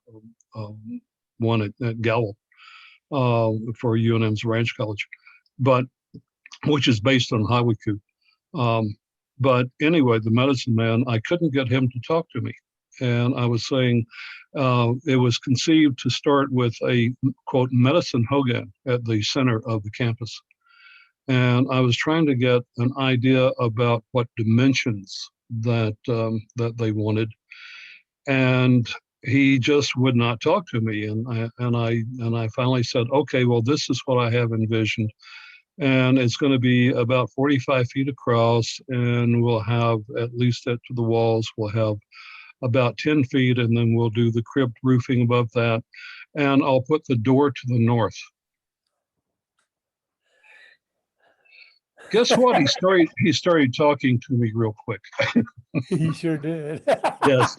one at Gallup for UNM's Ranch College, but which is based on Hawiku. But anyway, the medicine man, I couldn't get him to talk to me. And I was saying it was conceived to start with a, quote, medicine hogan at the center of the campus. And I was trying to get an idea about what dimensions that they wanted. And he just would not talk to me. And I finally said, okay, well, this is what I have envisioned. And it's going to be about 45 feet across, and we'll have, at least to the walls, we'll have about 10 feet, and then we'll do the crypt roofing above that. And I'll put the door to the north. Guess what? He started talking to me real quick. He sure did. Yes.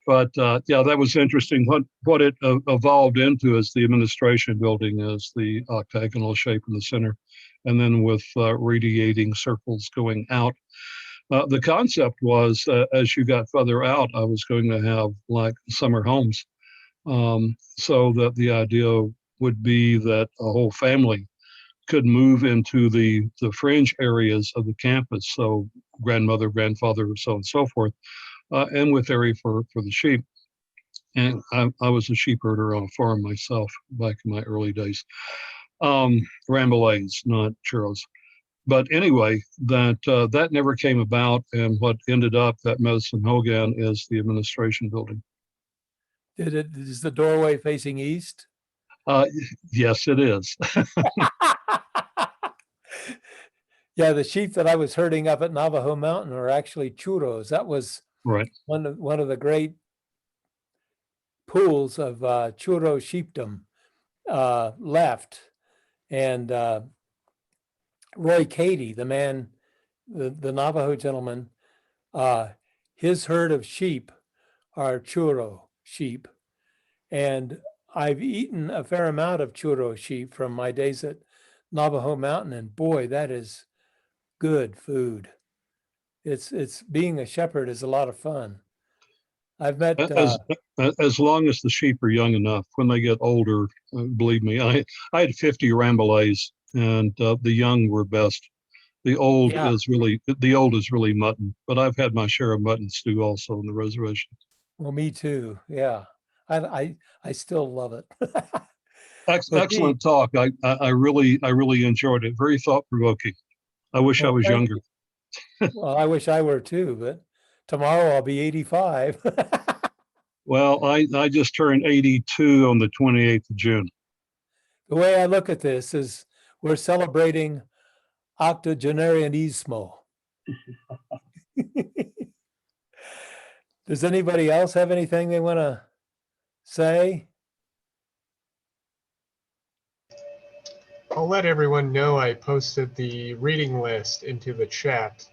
But yeah, that was interesting. What it evolved into is the administration building is the octagonal shape in the center, and then with radiating circles going out. The concept was, as you got further out, I was going to have like summer homes, so that the idea would be that a whole family could move into the fringe areas of the campus. So grandmother, grandfather, so on and so forth. And with area for the sheep. And I was a sheep herder on a farm myself back in my early days. Rambolays, not churros. But anyway, that never came about. And what ended up, that medicine hogan, is the administration building. Is the doorway facing east? Yes, it is. Yeah, the sheep that I was herding up at Navajo Mountain are actually churros. That was right. One of the great pools of churro sheepdom left. And Roy Cady, the man, the Navajo gentleman, his herd of sheep are churro sheep. And I've eaten a fair amount of churro sheep from my days at Navajo Mountain, and boy, that is good food. It's being a shepherd is a lot of fun. I've met as long as the sheep are young enough. When they get older, believe me, I had 50 Rambolays, and the young were best. The old is really mutton, but I've had my share of mutton stew also in the reservation. Well, me too. Yeah, I still love it. Excellent talk. I really enjoyed it. Very thought provoking. I wish I was younger. Well, I wish I were too, but tomorrow I'll be 85. Well, I just turned 82 on the 28th of June. The way I look at this is we're celebrating octogenarianismo. Does anybody else have anything they want to say? I'll let everyone know I posted the reading list into the chat.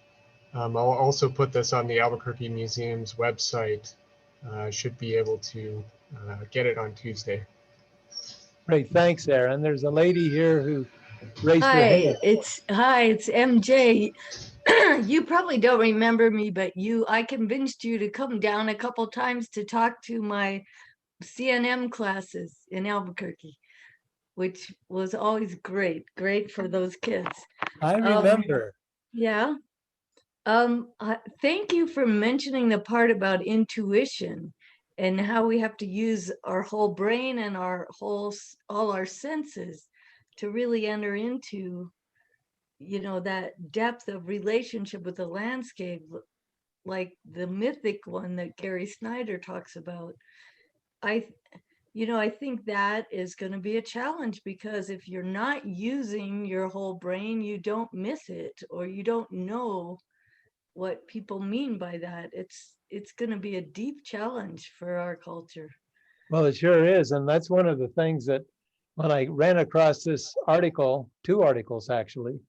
I'll also put this on the Albuquerque Museum's website. Should be able to get it on Tuesday. Great, thanks, Aaron. There's a lady here who raised her hand. Hi, it's MJ. You probably don't remember me, but I convinced you to come down a couple times to talk to my CNM classes in Albuquerque, which was always great for those kids. I remember. Yeah. Thank you for mentioning the part about intuition and how we have to use our whole brain and all our senses to really enter into, that depth of relationship with the landscape, like the mythic one that Gary Snyder talks about. I think that is going to be a challenge, because if you're not using your whole brain, you don't miss it, or you don't know what people mean by that. It's going to be a deep challenge for our culture. Well, it sure is. And that's one of the things that when I ran across this article, 2 articles actually,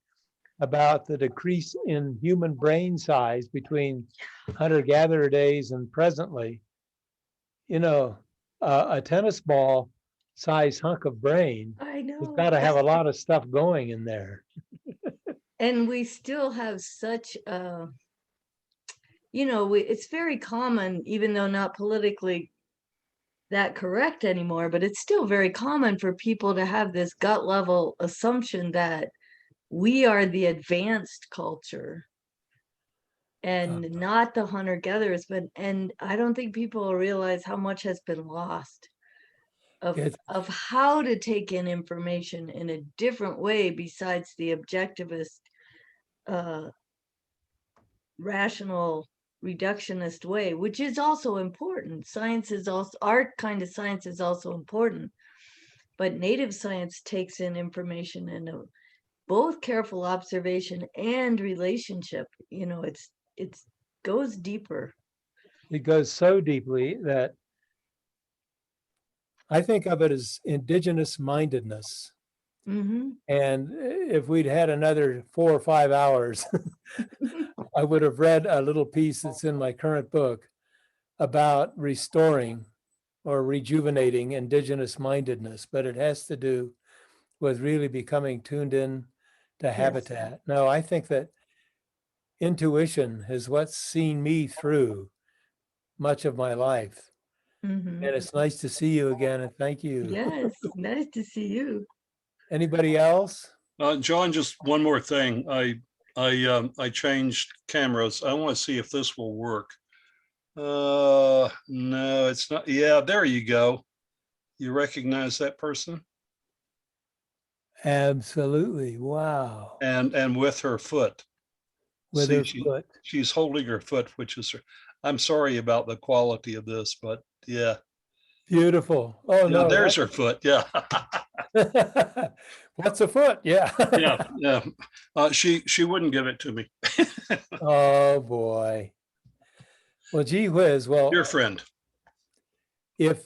about the decrease in human brain size between hunter-gatherer days and presently. You know, a tennis ball size hunk of brain I has know. got to have a lot of stuff going in there. And we still have such a, you know, it's very common, even though not politically that correct anymore, but it's still very common for people to have this gut level assumption that we are the advanced culture and not the hunter-gatherers. But and I don't think people realize how much has been lost of how to take in information in a different way besides the objectivist, rational, reductionist way, which is also important. Science is also, our kind of science is also important, but native science takes in information in a both careful observation and relationship. You know, it's goes deeper. It goes so deeply that I think of it as indigenous mindedness. Mm-hmm. And if we'd had another 4 or 5 hours, I would have read a little piece that's in my current book about restoring or rejuvenating indigenous mindedness, but it has to do with really becoming tuned in to habitat. No, I think that intuition is what's seen me through much of my life. Mm-hmm. And it's nice to see you again, and thank you. Yes, nice to see you. Anybody else? John, just one more thing. I changed cameras. I want to see if this will work. No, it's not. Yeah, there you go. You recognize that person? Absolutely. Wow. And with her foot. With See, her foot. She's holding her foot, which is her. I'm sorry about the quality of this, but yeah. Beautiful. Oh, yeah, no. There's her foot. Yeah. What's a foot? Yeah. Yeah. She wouldn't give it to me. Oh, boy. Well, gee whiz. Well, Dear friend. If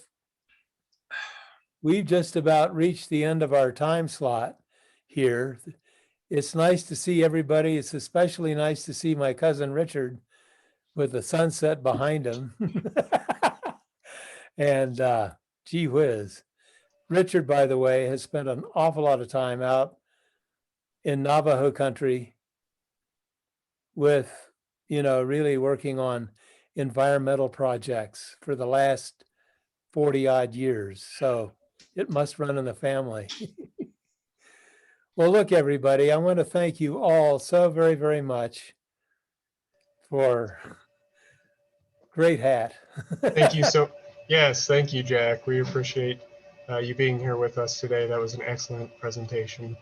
we've just about reached the end of our time slot here, it's nice to see everybody. It's especially nice to see my cousin Richard with the sunset behind him. And gee whiz. Richard, by the way, has spent an awful lot of time out in Navajo country with, you know, really working on environmental projects for the last 40 odd years. So it must run in the family. Well, look, everybody, I want to thank you all so very, very much for great hat. Thank you so, yes, thank you, Jack. We appreciate you being here with us today. That was an excellent presentation.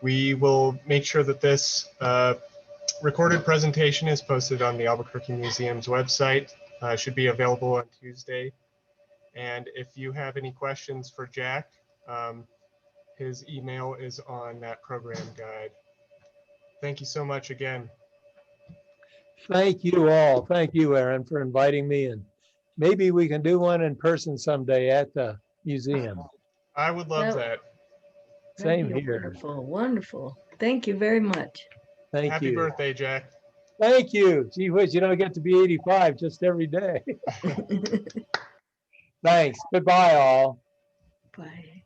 We will make sure that this recorded presentation is posted on the Albuquerque Museum's website. It should be available on Tuesday. And if you have any questions for Jack, his email is on that program guide. Thank you so much again. Thank you all. Thank you, Aaron, for inviting me. And maybe we can do one in person someday at the museum. I would love that. Same here. Wonderful, wonderful. Thank you very much. Thank you. Happy birthday, Jack. Thank you. Gee whiz, you don't get to be 85 just every day. Thanks. Goodbye, all. Bye.